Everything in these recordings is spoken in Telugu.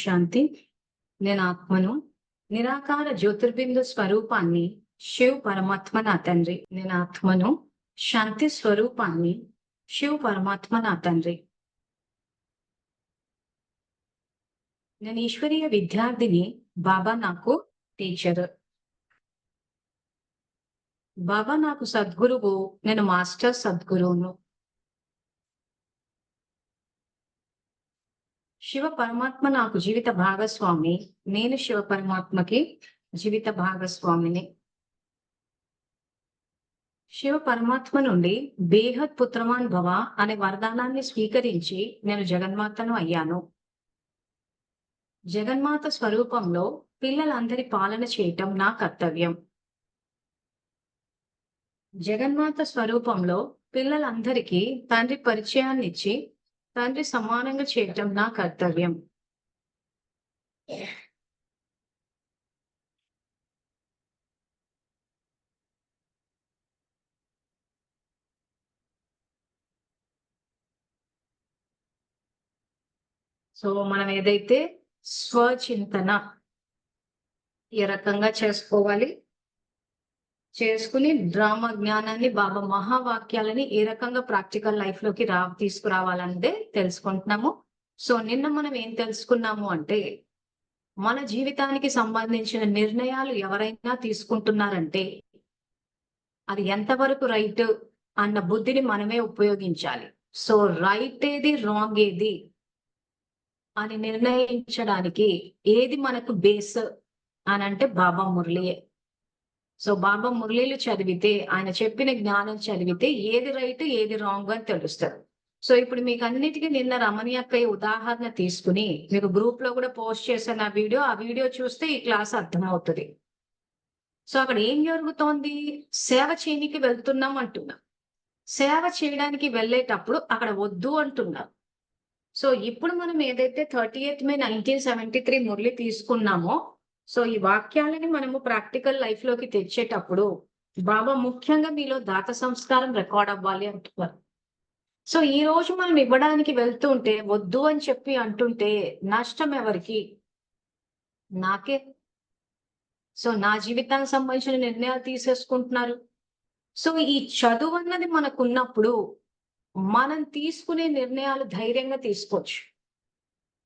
శాంతి. నేను ఆత్మను. నిరాకార జ్యోతిర్బిందు స్వరూపాన్ని, శివ్ పరమాత్మ నా తండ్రి. నేను ఆత్మను, శాంతి స్వరూపాన్ని, శివ్ పరమాత్మ నా తండ్రి. నేను ఈశ్వరీయ విద్యార్థిని, బాబా నాకు టీచర్. బాబా నాకు సద్గురువు, నేను మాస్టర్ సద్గురువును. శివ పరమాత్మ నాకు జీవిత భాగస్వామి, నేను శివ పరమాత్మకి జీవిత భాగస్వామిని. శివ పరమాత్మ నుండి బేహద్ పుత్రవాన్ భవ అనే వరదానాన్ని స్వీకరించి నేను జగన్మాతను అయ్యాను. జగన్మాత స్వరూపంలో పిల్లలందరి పాలన చేయటం నా కర్తవ్యం. జగన్మాత స్వరూపంలో పిల్లలందరికీ తండ్రి పరిచయాన్ని ఇచ్చి తండ్రి సమానంగా చేయటం నా కర్తవ్యం. సో మనం ఏదైతే స్వచింతన ఏ రకంగా చేసుకోవాలి, చేసుకుని డ్రామా జ్ఞానాన్ని, బాబా మహావాక్యాలని ఏ రకంగా ప్రాక్టికల్ లైఫ్ లోకి తీసుకురావాలన్నదే తెలుసుకుంటున్నాము. సో నిన్న మనం ఏం తెలుసుకున్నాము అంటే, మన జీవితానికి సంబంధించిన నిర్ణయాలు ఎవరైనా తీసుకుంటున్నారంటే అది ఎంతవరకు రైట్ అన్న బుద్ధిని మనమే ఉపయోగించాలి. సో రైట్ ఏది, రాంగ్ ఏది అని నిర్ణయించడానికి ఏది మనకు బేస్ అని అంటే బాబా మురళియే. సో బాబా మురళీలు చదివితే, ఆయన చెప్పిన జ్ఞానం చదివితే ఏది రైట్ ఏది రాంగ్ అని తెలుస్తుంది. సో ఇప్పుడు మీకు అన్నిటికీ నిన్న రమణి అక్కయ్య ఉదాహరణ తీసుకుని మీకు గ్రూప్ లో కూడా పోస్ట్ చేశాను ఆ వీడియో చూస్తే ఈ క్లాస్ అర్థమవుతుంది. సో అక్కడ ఏం జరుగుతోంది, సేవ చేయనికి వెళ్తున్నాం అంటున్నాం. సేవ చేయడానికి వెళ్ళేటప్పుడు అక్కడ వద్దు అంటున్నాం. సో ఇప్పుడు మనం ఏదైతే 30th May 1973 మురళి తీసుకున్నామో, సో ఈ వాక్యాలని మనము ప్రాక్టికల్ లైఫ్ లోకి తెచ్చేటప్పుడు బాబా ముఖ్యంగా మీలో దాత సంస్కారం రికార్డ్ అవ్వాలి అంటున్నారు. సో ఈ రోజు మనం ఇవ్వడానికి వెళ్తుంటే వద్దు అని చెప్పి అంటుంటే నష్టం ఎవరికి? నాకే. సో నా జీవితానికి సంబంధించిన నిర్ణయాలు తీసేసుకుంటున్నారు. సో ఈ చదువు అన్నది మనకున్నప్పుడు మనం తీసుకునే నిర్ణయాలు ధైర్యంగా తీసుకోవచ్చు.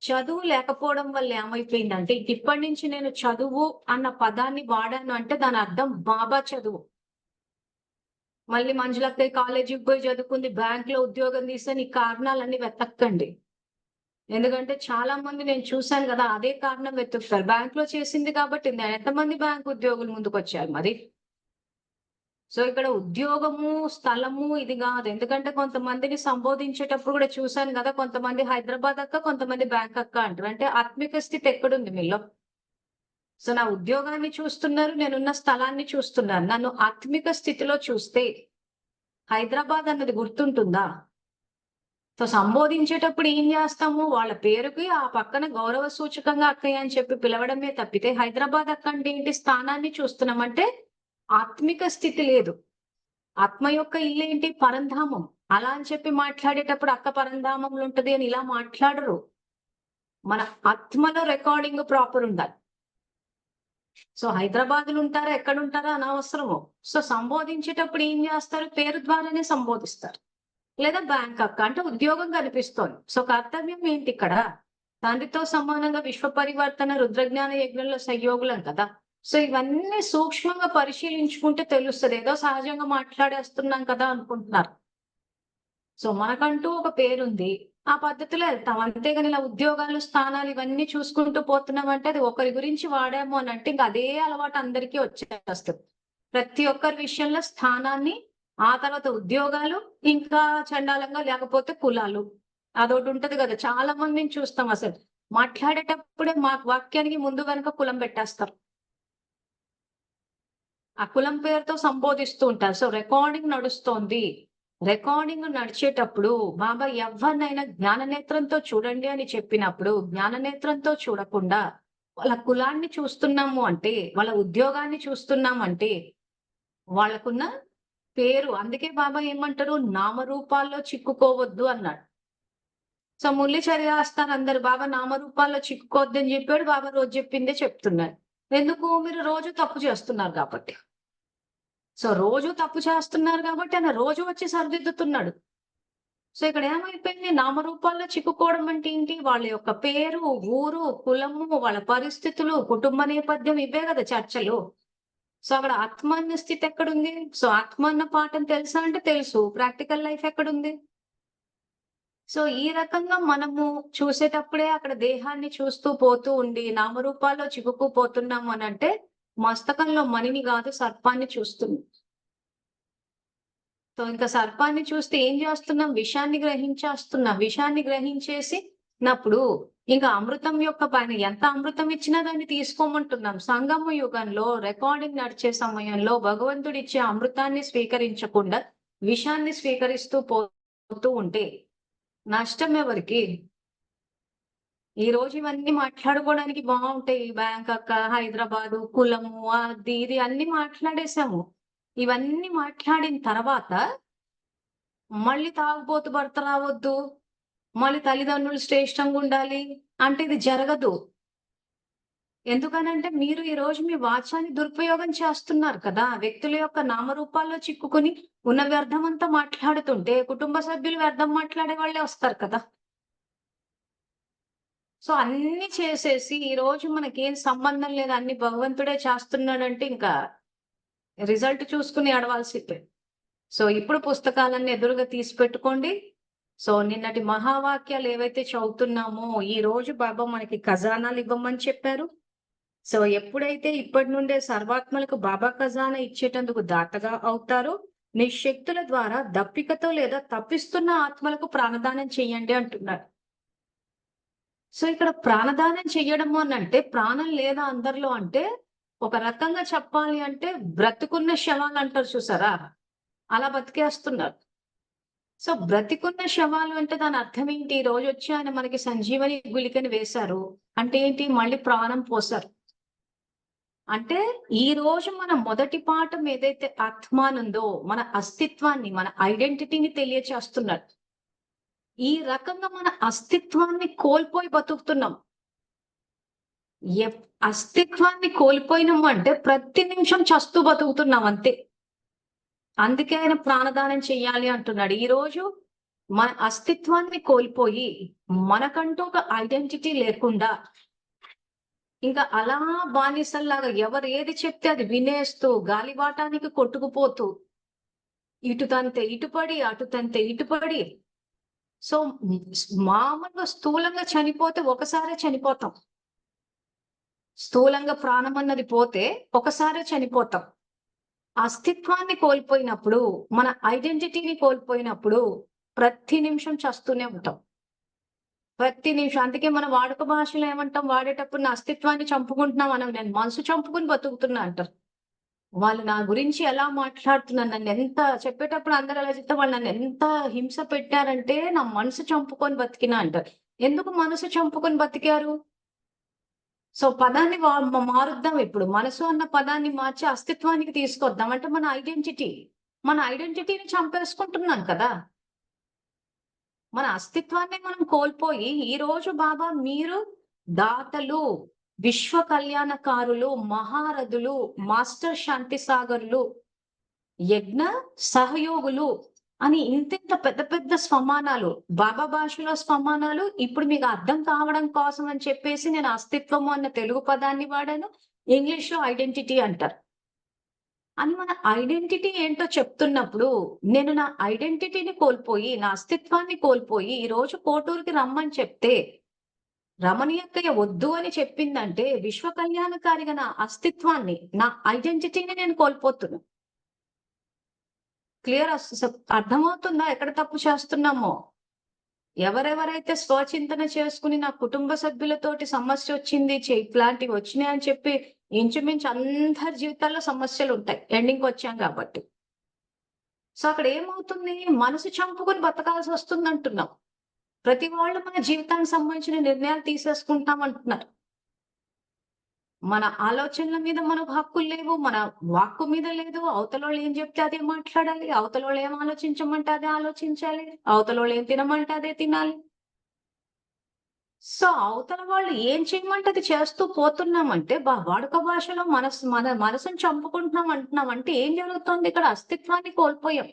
చదువు లేకపోవడం వల్ల ఏమైపోయిందంటే, ఇప్పటి నుంచి నేను చదువు అన్న పదాన్ని వాడాను అంటే దాని అర్థం బాబా చదువు. మళ్ళీ మంజులక్కయ్య కాలేజీకి పోయి చదువుకుంది, బ్యాంక్ లో ఉద్యోగం తీసని ఈ కారణాలన్నీ వెతక్కండి. ఎందుకంటే చాలా మంది నేను చూశాను కదా, అదే కారణం వెతుకుతారు. బ్యాంక్ లో చేసింది కాబట్టి ఎంతమంది బ్యాంక్ ఉద్యోగులు ముందుకు వచ్చారు మరి. సో ఇక్కడ ఉద్యోగము, స్థలము ఇది కాదు. ఎందుకంటే కొంతమందిని సంబోధించేటప్పుడు కూడా చూశాను కదా, కొంతమంది హైదరాబాద్ అక్క, కొంతమంది బ్యాంక్ అక్క అంటారు. అంటే ఆత్మిక స్థితి ఎక్కడుంది మీలో? సో నా ఉద్యోగాన్ని చూస్తున్నారు, నేనున్న స్థలాన్ని చూస్తున్నారు. నన్ను ఆత్మిక స్థితిలో చూస్తే హైదరాబాద్ అన్నది గుర్తుంటుందా? సో సంబోధించేటప్పుడు ఏం చేస్తాము, వాళ్ళ పేరుకి ఆ పక్కన గౌరవ సూచకంగా అక్కయ్య అని చెప్పి పిలవడమే తప్పితే హైదరాబాద్ అక్క అంటే ఏంటి, స్థానాన్ని చూస్తున్నామంటే ఆత్మిక స్థితి లేదు. ఆత్మ యొక్క ఇల్లు ఏంటి, పరంధామం. అలా అని చెప్పి మాట్లాడేటప్పుడు అక్క పరంధామంలో ఉంటది అని ఇలా మాట్లాడరు. మన ఆత్మలో రికార్డింగ్ ప్రాపర్ ఉండాలి. సో హైదరాబాద్లో ఉంటారా, ఎక్కడ ఉంటారా అనవసరము. సో సంబోధించేటప్పుడు ఏం చేస్తారు, పేరు ద్వారానే సంబోధిస్తారు. లేదా బ్యాంక్ అక్క అంటే ఉద్యోగం కనిపిస్తోంది. సో కర్తవ్యం ఏంటి ఇక్కడ, తండ్రితో సమానంగా విశ్వ పరివర్తన రుద్రజ్ఞాన యజ్ఞంలో సహయోగులం కదా. సో ఇవన్నీ సూక్ష్మంగా పరిశీలించుకుంటే తెలుస్తుంది. ఏదో సహజంగా మాట్లాడేస్తున్నాం కదా అనుకుంటున్నారు. సో మనకంటూ ఒక పేరుంది, ఆ పద్ధతిలో వెళ్తాం. అంతేగాని ఇలా ఉద్యోగాలు, స్థానాలు ఇవన్నీ చూసుకుంటూ పోతున్నాం అంటే అది ఒకరి గురించి వాడాము అని అంటే ఇంకా అదే అలవాటు అందరికీ వచ్చేస్తుంది. ప్రతి ఒక్కరి విషయంలో స్థానాన్ని, ఆ తర్వాత ఉద్యోగాలు, ఇంకా చండాలంగా లేకపోతే కులాలు, అదొకటి ఉంటది కదా. చాలా మందిని చూస్తాం, అసలు మాట్లాడేటప్పుడే మా వాక్యానికి ముందు వెనక కులం పెట్టేస్తారు. ఆ కులం పేరుతో సంబోధిస్తూ ఉంటారు. సో రికార్డింగ్ నడుస్తోంది. రికార్డింగ్ నడిచేటప్పుడు బాబా ఎవరినైనా జ్ఞాననేత్రంతో చూడండి అని చెప్పినప్పుడు జ్ఞాననేత్రంతో చూడకుండా వాళ్ళ కులాన్ని చూస్తున్నాము అంటే, వాళ్ళ ఉద్యోగాన్ని చూస్తున్నాము అంటే, వాళ్ళకున్న పేరు. అందుకే బాబా ఏమంటారు, నామరూపాల్లో చిక్కుకోవద్దు అన్నాడు. సో మురళి చదివేస్తారు అందరు. బాబా నామరూపాల్లో చిక్కుకోవద్దని చెప్పాడు. బాబా రోజు చెప్పిందే చెప్తున్నాడు. ఎందుకు? మీరు రోజు తప్పు చేస్తున్నారు కాబట్టి. సో రోజు తప్పు చేస్తున్నారు కాబట్టి ఆయన రోజు వచ్చి సరిదిద్దుతున్నాడు. సో ఇక్కడ ఏమైపోయింది? నామరూపాల్లో చిక్కుకోవడం అంటే ఏంటి? వాళ్ళ యొక్క పేరు, ఊరు, కులము, వాళ్ళ పరిస్థితులు, కుటుంబ నేపథ్యం ఇవే కదా చర్చలు. సో అక్కడ ఆత్మ అన్న స్థితి ఎక్కడుంది? సో ఆత్మ అన్న పాఠం తెలుసా అంటే తెలుసు. ప్రాక్టికల్ లైఫ్ ఎక్కడుంది? సో ఈ రకంగా మనము చూసేటప్పుడే అక్కడ దేహాన్ని చూస్తూ పోతూ ఉండి నామరూపాల్లో చిక్కుకుపోతున్నాము అనంటే మస్తకంలో మణిని కాదు సర్పాన్ని చూస్తున్నాం. సో ఇంకా సర్పాన్ని చూస్తే ఏం చేస్తున్నాం? విషాన్ని గ్రహించేస్తున్నాం. విషాన్ని గ్రహించేసి నప్పుడు ఇంకా అమృతం యొక్క పైన ఎంత అమృతం ఇచ్చినా దాన్ని తీసుకోమంటున్నాం. సంగమ యుగంలో రికార్డింగ్ నడిచే సమయంలో భగవంతుడు ఇచ్చే అమృతాన్ని స్వీకరించకుండా విషాన్ని స్వీకరిస్తూ పోతూ ఉంటే నష్టం ఎవరికి? ఈ రోజు ఇవన్నీ మాట్లాడుకోవడానికి బాగుంటాయి. బ్యాంకాక్, హైదరాబాదు, కులము, అది ఇది అన్ని మాట్లాడేసాము. ఇవన్నీ మాట్లాడిన తర్వాత మళ్ళీ తాగుబోతు భర్త రావద్దు, మళ్ళీ తల్లిదండ్రులు శ్రేష్టంగా ఉండాలి అంటే ఇది జరగదు. ఎందుకనంటే మీరు ఈ రోజు మీ వాచాన్ని దురుపయోగం చేస్తున్నారు కదా. వ్యక్తుల యొక్క నామరూపాల్లో చిక్కుకుని ఉన్న వ్యర్థమంతా మాట్లాడుతుంటే కుటుంబ సభ్యులు వ్యర్థం మాట్లాడే వాళ్ళే వస్తారు కదా. సో అన్ని చేసేసి ఈ రోజు మనకేం సంబంధం లేదు, అన్ని భగవంతుడే చేస్తున్నాడంటే ఇంకా రిజల్ట్ చూసుకుని ఏడవాల్సిందే. సో ఇప్పుడు పుస్తకాలన్నీ ఎదురుగా తీసి పెట్టుకోండి. సో నిన్నటి మహావాక్యాలు ఏవైతే చదువుతున్నామో ఈ రోజు బాబా మనకి ఖజానాలు ఇవ్వమని చెప్పారు. సో ఎప్పుడైతే ఇప్పటి నుండే సర్వాత్మలకు బాబా ఖజానా ఇచ్చేటందుకు దాతగా అవుతారో నీ శక్తుల ద్వారా దప్పికతో లేదా తప్పిస్తున్న ఆత్మలకు ప్రాణదానం చెయ్యండి అంటున్నారు. సో ఇక్కడ ప్రాణదానం చెయ్యడము అని అంటే ప్రాణం లేదా అందరిలో అంటే ఒక రకంగా చెప్పాలి అంటే బ్రతుకున్న శవాలు అంటారు చూసారా, అలా బతికేస్తున్నారు. సో బ్రతికున్న శవాలు అంటే దాని అర్థం ఏంటి? ఈ రోజు వచ్చి ఆయన మనకి సంజీవని గుళికని వేశారు అంటే ఏంటి? మళ్ళీ ప్రాణం పోసారు అంటే ఈ రోజు మన మొదటి పాఠం ఏదైతే ఆత్మానుందో మన అస్తిత్వాన్ని, మన ఐడెంటిటీని తెలియచేస్తున్నారు. ఈ రకంగా మన అస్తిత్వాన్ని కోల్పోయి బతుకుతున్నాం. అస్తిత్వాన్ని కోల్పోయినాం అంటే ప్రతి నిమిషం చస్తూ బతుకుతున్నాం అంతే. అందుకే ఆయన ప్రాణదానం చెయ్యాలి అంటున్నాడు. ఈ రోజు మన అస్తిత్వాన్ని కోల్పోయి మనకంటూ ఒక ఐడెంటిటీ లేకుండా ఇంకా అలా బానిసల్లాగా ఎవరు ఏది చెప్తే అది వినేస్తూ గాలివాటానికి కొట్టుకుపోతూ ఇటు తంతే ఇటుపడి అటు తంతే ఇటుపడి. సో మామూలుగా స్థూలంగా చనిపోతే ఒకసారే చనిపోతాం. స్థూలంగా ప్రాణం అన్నది పోతే ఒకసారే చనిపోతాం. అస్తిత్వాన్ని కోల్పోయినప్పుడు, మన ఐడెంటిటీని కోల్పోయినప్పుడు ప్రతి నిమిషం చస్తూనే ఉంటాం. ప్రతి నిమిషం. అందుకే మన వాడుక భాషలో ఏమంటాం? వాడేటప్పుడు నా అస్తిత్వాన్ని చంపుకుంటున్నాం అనం. నేను మనసు చంపుకుని బతుకుతున్నా అంటారు. వాళ్ళు నా గురించి ఎలా మాట్లాడుతున్నారు, నన్ను ఎంత చెప్పేటప్పుడు అందరూ ఎలా చెప్తే వాళ్ళు నన్ను ఎంత హింస పెట్టారంటే నా మనసు చంపుకొని బతికినా అంటారు. ఎందుకు మనసు చంపుకొని బతికారు? సో పదాన్ని మారుద్దాం ఇప్పుడు. మనసు అన్న పదాన్ని మార్చి అస్తిత్వానికి తీసుకొద్దాం. అంటే మన ఐడెంటిటీని చంపేసుకుంటున్నాం కదా. మన అస్తిత్వాన్ని మనం కోల్పోయి ఈ రోజు బాబా మీరు దాతలు, విశ్వ కళ్యాణకారులు, మహారథులు, మాస్టర్ శాంతి సాగర్లు, యజ్ఞ సహయోగులు అని ఇంతింత పెద్ద పెద్ద స్వమానాలు, బాబా భాషలో స్వమానాలు ఇప్పుడు మీకు అర్థం కావడం కోసం అని చెప్పేసి నేను అస్తిత్వము అన్న తెలుగు పదాన్ని వాడాను. ఇంగ్లీష్ లో ఐడెంటిటీ అంటారు. అని మన ఐడెంటిటీ ఏంటో చెప్తున్నప్పుడు నేను నా ఐడెంటిటీని కోల్పోయి, నా అస్తిత్వాన్ని కోల్పోయి ఈ రోజు కోటూరుకి రమ్మని చెప్తే రమణీయక్కయ్య వద్దు అని చెప్పిందంటే విశ్వ కళ్యాణకారిగా నా అస్తిత్వాన్ని, నా ఐడెంటిటీని నేను కోల్పోతున్నా. క్లియర్ అర్థమవుతుందా ఎక్కడ తప్పు చేస్తున్నామో? ఎవరెవరైతే స్వచింతన చేసుకుని నా కుటుంబ సభ్యులతోటి సమస్య వచ్చింది, ఇట్లాంటివి వచ్చినాయి అని చెప్పి ఇంచుమించు అందరి జీవితాల్లో సమస్యలు ఉంటాయి. ఎండింగ్కి వచ్చాం కాబట్టి. సో అక్కడ ఏమవుతుంది? మనసు చంపుకొని బతకాల్సి వస్తుంది అంటున్నాం. ప్రతి వాళ్ళు మన జీవితానికి సంబంధించిన నిర్ణయాలు తీసేసుకుంటాం అంటున్నారు. మన ఆలోచనల మీద మనకు హక్కులు లేవు, మన వాక్కు మీద లేదు. అవతలోళ్ళు ఏం చెప్తే అదే మాట్లాడాలి, అవతలోళ్ళు ఏం ఆలోచించమంటే అదే ఆలోచించాలి, అవతలోళ్ళు ఏం తినమంటే అదే తినాలి. సో అవతల వాళ్ళు ఏం చేయమంటే అది చేస్తూ పోతున్నామంటే వాడుక భాషలో మన మనసుని చంపుకుంటున్నాం అంటున్నాం అంటే ఏం జరుగుతుంది ఇక్కడ? అస్తిత్వాన్ని కోల్పోయాం.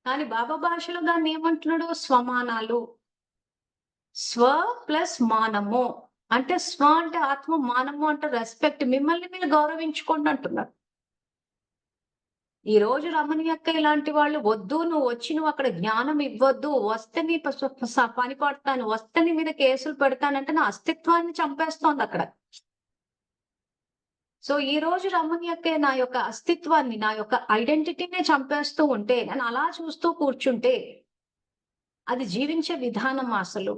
కానీ బాబా భాషలో దాన్ని ఏమంటున్నాడు? స్వమానాలు. స్వ ప్లస్ మానము. అంటే స్వ అంటే ఆత్మ, మానము అంటే రెస్పెక్ట్. మిమ్మల్ని మీరు గౌరవించుకోండి అంటున్నారు. ఈ రోజు రమణి అక్క ఇలాంటి వాళ్ళు వద్దు, నువ్వు అక్కడ జ్ఞానం ఇవ్వద్దు, వస్తే నీ పని పడతాను, వస్తే నీ మీద కేసులు పెడతానంటే నా అస్తిత్వాన్ని చంపేస్తోంది అక్కడ. సో ఈ రోజు రమణి అక్క నా యొక్క అస్తిత్వాన్ని, నా యొక్క ఐడెంటిటీనే చంపేస్తూ ఉంటే, నేను అలా చూస్తూ కూర్చుంటే అది జీవించే విధానం అసలు.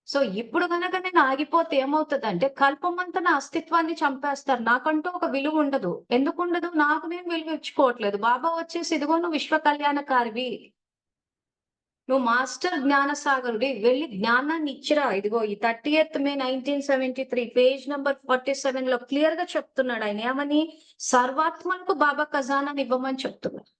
సో ఇప్పుడు గనక నేను ఆగిపోతే ఏమవుతదంటే, కల్పమంతా నా అస్తిత్వాన్ని చంపేస్తారు. నాకంటూ ఒక విలువ ఉండదు. ఎందుకుండదు? నాకు నేను విలువ ఇచ్చుకోవట్లేదు. బాబా వచ్చేసి ఇదిగో నువ్వు విశ్వ కళ్యాణకారివి. నువ్వు మాస్టర్ జ్ఞానసాగరుడి. వెళ్లి జ్ఞానాన్ని ఇచ్చిరా. ఇదిగో ఈ 30th May 1973 పేజ్ నంబర్ 47 లో క్లియర్ గా చెప్తున్నాడు ఆయన. ఏమని? సర్వాత్మలకు బాబా ఖజానాని ఇవ్వమని చెప్తున్నాడు.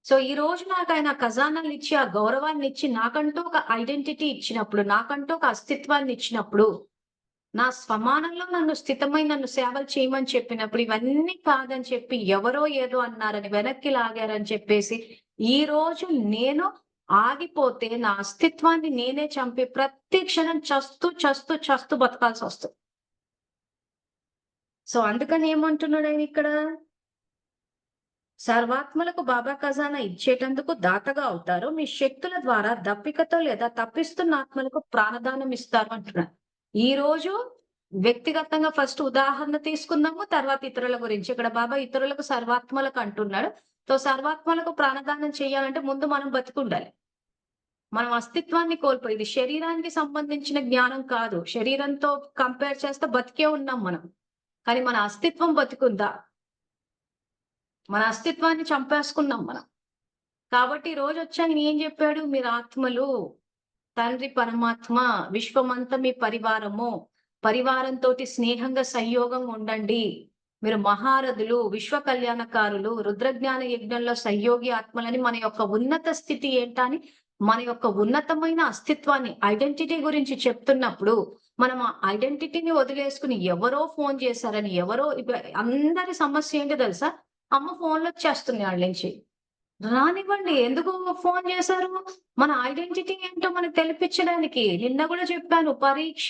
సో ఈ రోజు నాకు ఆయన ఖజానాలు ఇచ్చి, ఆ గౌరవాన్ని ఇచ్చి, నాకంటూ ఒక ఐడెంటిటీ ఇచ్చినప్పుడు, నాకంటూ ఒక అస్తిత్వాన్ని ఇచ్చినప్పుడు, నా స్వమానంలో నన్ను సేవలు చేయమని చెప్పినప్పుడు, ఇవన్నీ కాదని చెప్పి ఎవరో ఏదో అన్నారని వెనక్కి లాగారని చెప్పేసి, ఈ రోజు నేను ఆగిపోతే నా అస్తిత్వాన్ని నేనే చంపి ప్రతి క్షణం చస్తూ బతకాల్సి వస్తుంది. సో అందుకని ఏమంటున్నాడు ఆయన ఇక్కడ? సర్వాత్మలకు బాబా ఖజానా ఇచ్చేటందుకు దాతగా అవుతారు. మీ శక్తుల ద్వారా దప్పికతో లేదా తప్పిస్తున్న ఆత్మలకు ప్రాణదానం ఇస్తారు అంటున్నారు. ఈ రోజు వ్యక్తిగతంగా ఫస్ట్ ఉదాహరణ తీసుకుందాము, తర్వాత ఇతరుల గురించి. ఇక్కడ బాబా ఇతరులకు, సర్వాత్మలకు అంటున్నాడు. సో సర్వాత్మలకు ప్రాణదానం చేయాలంటే ముందు మనం బతికుండాలి. మనం అస్తిత్వాన్ని కోల్పోయి, ఇది శరీరానికి సంబంధించిన జ్ఞానం కాదు. శరీరంతో కంపేర్ చేస్తే బతికే ఉన్నాం మనం. కానీ మన అస్తిత్వం బతికుందా? మన అస్తిత్వాన్ని చంపేసుకున్నాం మనం. కాబట్టి ఈ రోజు వచ్చాక ఏం చెప్పాడు? మీరు ఆత్మలు, తండ్రి పరమాత్మ, విశ్వమంతా మీ పరివారము. పరివారంతోటి స్నేహంగా సంయోగంగా ఉండండి. మీరు మహారథులు, విశ్వ కళ్యాణకారులు, రుద్రజ్ఞాన యజ్ఞంలో సహయోగి ఆత్మలని మన యొక్క ఉన్నత స్థితి ఏంటని, మన యొక్క ఉన్నతమైన అస్తిత్వాన్ని, ఐడెంటిటీ గురించి చెప్తున్నప్పుడు మనం ఆ ఐడెంటిటీని వదిలేసుకుని ఎవరో ఫోన్ చేశారని, అందరి సమస్య ఏంటో తెలుసా? అమ్మ ఫోన్‌లో వచ్చేస్తుంది ఆళ్ళ నుంచి. రానివ్వండి. ఎందుకు ఫోన్ చేశారు? మన ఐడెంటిటీ ఏంటో మనకు తెలిపించడానికి. నిన్న గూడా చెప్పాను పరీక్ష.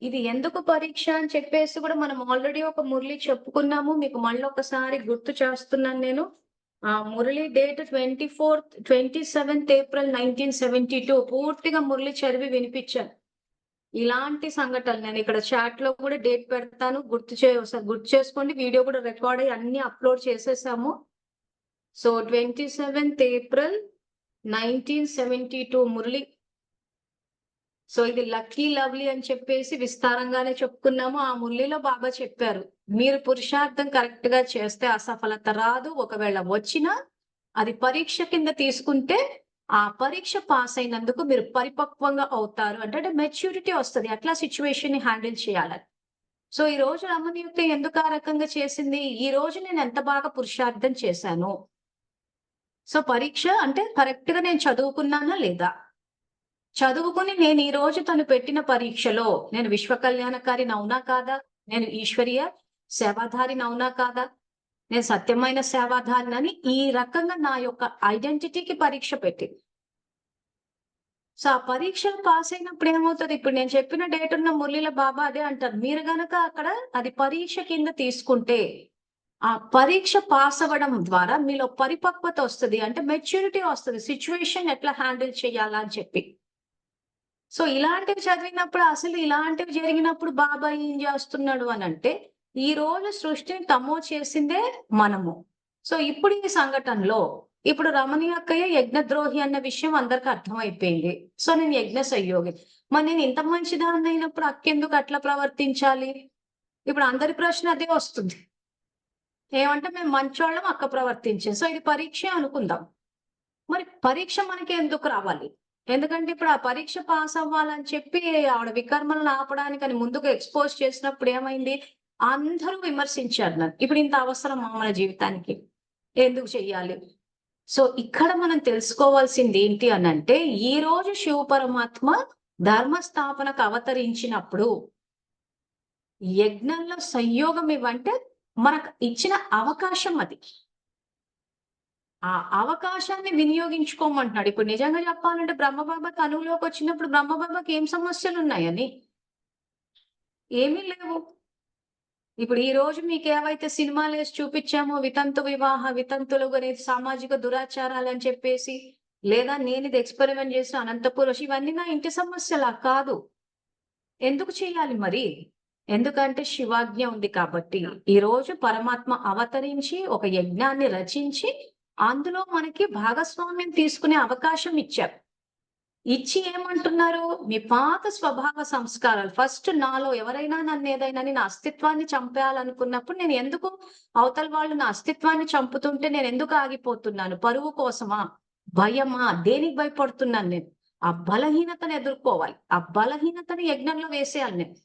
ఇది ఎందుకు పరీక్ష అని చెప్పేసి కూడా మనం ఆల్రెడీ ఒక మురళి చెప్పుకున్నాము. మీకు మళ్ళొకసారి గుర్తు చేస్తున్నాను నేను. మురళి డేట్ 27th April 1972 పూర్తిగా మురళి చదివి వినిపించాను. ఇలాంటి సంఘటనలు నేను ఇక్కడ చాట్ లో కూడా డేట్ పెడతాను. ఒకసారి గుర్తు చేసుకోండి. వీడియో కూడా రికార్డ్ అయ్యి అన్ని అప్లోడ్ చేసేసాము. So 27th April 1972 Murali. So ఇది లక్కీ లవ్లీ అని చెప్పేసి విస్తారంగానే చెప్పుకున్నాము. ఆ మురళిలో బాబా చెప్పారు, మీరు పురుషార్థం కరెక్ట్ గా చేస్తే అసఫలత రాదు. ఒకవేళ వచ్చినా అది పరీక్ష కింద తీసుకుంటే ఆ పరీక్ష పాస్ అయినందుకు మీరు పరిపక్వంగా అవుతారు. అంటే మెచ్యూరిటీ వస్తది. అట్లా సిచ్యువేషన్ ని హ్యాండిల్ చేయాలని. సో ఈ రోజు రమణీయుక్త ఎందుకు ఆ రకంగా చేసింది? ఈ రోజు నేను ఎంత బాగా పురుషార్థం చేశాను. సో పరీక్ష అంటే కరెక్ట్ గా నేను చదువుకున్నానా లేదా? చదువుకుని నేను ఈ రోజు తను పెట్టిన పరీక్షలో నేను విశ్వ కళ్యాణకారిని అవునా కాదా? నేను ఈశ్వరీయ సేవాధారిని అవునా కాదా? నేను సత్యమైన సేవాధారిని ఈ రకంగా నా యొక్క ఐడెంటిటీకి పరీక్ష పెట్టింది. సో ఆ పరీక్షలు పాస్ అయినప్పుడు ఏమవుతది? ఇప్పుడు నేను చెప్పిన డేట్ ఉన్న మురళిల బాబా అదే అంటారు. మీరు గనక అక్కడ అది పరీక్ష కింద తీసుకుంటే, ఆ పరీక్ష పాస్ అవ్వడం ద్వారా మీలో పరిపక్వత వస్తది. అంటే మెచ్యూరిటీ వస్తది. సిట్యుయేషన్ ఎట్లా హ్యాండిల్ చేయాలా అని చెప్పి. సో ఇలాంటివి చదివినప్పుడు, అసలు ఇలాంటివి జరిగినప్పుడు బాబా ఏం చేస్తున్నాడు అనంటే, ఈ రోజు సృష్టిని తమో చేసిందే మనము. సో ఇప్పుడు ఈ సంఘటనలో ఇప్పుడు రమణి అక్కయ్య యజ్ఞద్రోహి అన్న విషయం అందరికి అర్థమైపోయింది. సో నేను యజ్ఞ సహయోగి. మరి నేను ఇంత మంచిదాన్ని అయినప్పుడు అక్కెందుకు అట్లా ప్రవర్తించాలి? ఇప్పుడు అందరి ప్రశ్న అదే వస్తుంది. ఏమంటే మేము మంచోళ్ళం, అక్క ప్రవర్తించింది. సో ఇది పరీక్ష అనుకుందాం. మరి పరీక్ష మనకి ఎందుకు రావాలి? ఎందుకంటే ఇప్పుడు ఆ పరీక్ష పాస్ అవ్వాలని చెప్పి ఆవిడ వికర్మలను ఆపడానికని ముందుకు ఎక్స్‌పోజ్ చేసినప్పుడు ఏమైంది? అందరూ విమర్శించారు నన్ను. ఇప్పుడు ఇంత అవసరమా మన జీవితానికి? ఎందుకు చెయ్యాలి? సో ఇక్కడ మనం తెలుసుకోవాల్సింది ఏంటి అనంటే, ఈ రోజు శివ పరమాత్మ ధర్మస్థాపనకు అవతరించినప్పుడు యజ్ఞంలో సంయోగం ఇవ్వంటే మనకు ఇచ్చిన అవకాశం అది. ఆ అవకాశాన్ని వినియోగించుకోమంటున్నాడు. ఇప్పుడు నిజంగా చెప్పాలంటే బ్రహ్మబాబా తనువులోకి వచ్చినప్పుడు బ్రహ్మబాబాకి ఏం సమస్యలున్నాయని? ఏమీ లేవు. ఇప్పుడు ఈ రోజు మీకేవైతే సినిమాలేసి చూపిచ్చామో వితంతు వివాహ, వితంతులు అనేది సామాజిక దురాచారాలని చెప్పేసి, లేదా నేనిది ఎక్స్‌పెరిమెంట్ చేసిన అనంతపురం ఇవన్నీ నా ఇంటి సమస్యలా కాదు. ఎందుకు చేయాలి మరి? ఎందుకంటే శివాజ్ఞ ఉంది కాబట్టి. ఈరోజు పరమాత్మ అవతరించి ఒక యజ్ఞాన్ని రచించి, అందులో మనకి భాగస్వామ్యం తీసుకునే అవకాశం ఇచ్చారు. ఇచ్చి ఏమంటున్నారు? మీ పాత స్వభావ సంస్కారాలు ఫస్ట్ నాలో ఎవరైనా నన్నేదైనాని నా అస్తిత్వాన్ని చంపేయాలనుకున్నప్పుడు నేను ఎందుకు అవతల వాళ్ళు నా అస్తిత్వాన్ని చంపుతుంటే నేనెందుకు ఆగిపోతున్నాను? పరువు కోసమా? భయమా? దేనికి భయపడుతున్నాను నేను? ఆ బలహీనతను ఎదుర్కోవాలి. ఆ బలహీనతని యజ్ఞంలో వేసేయాలి నేను.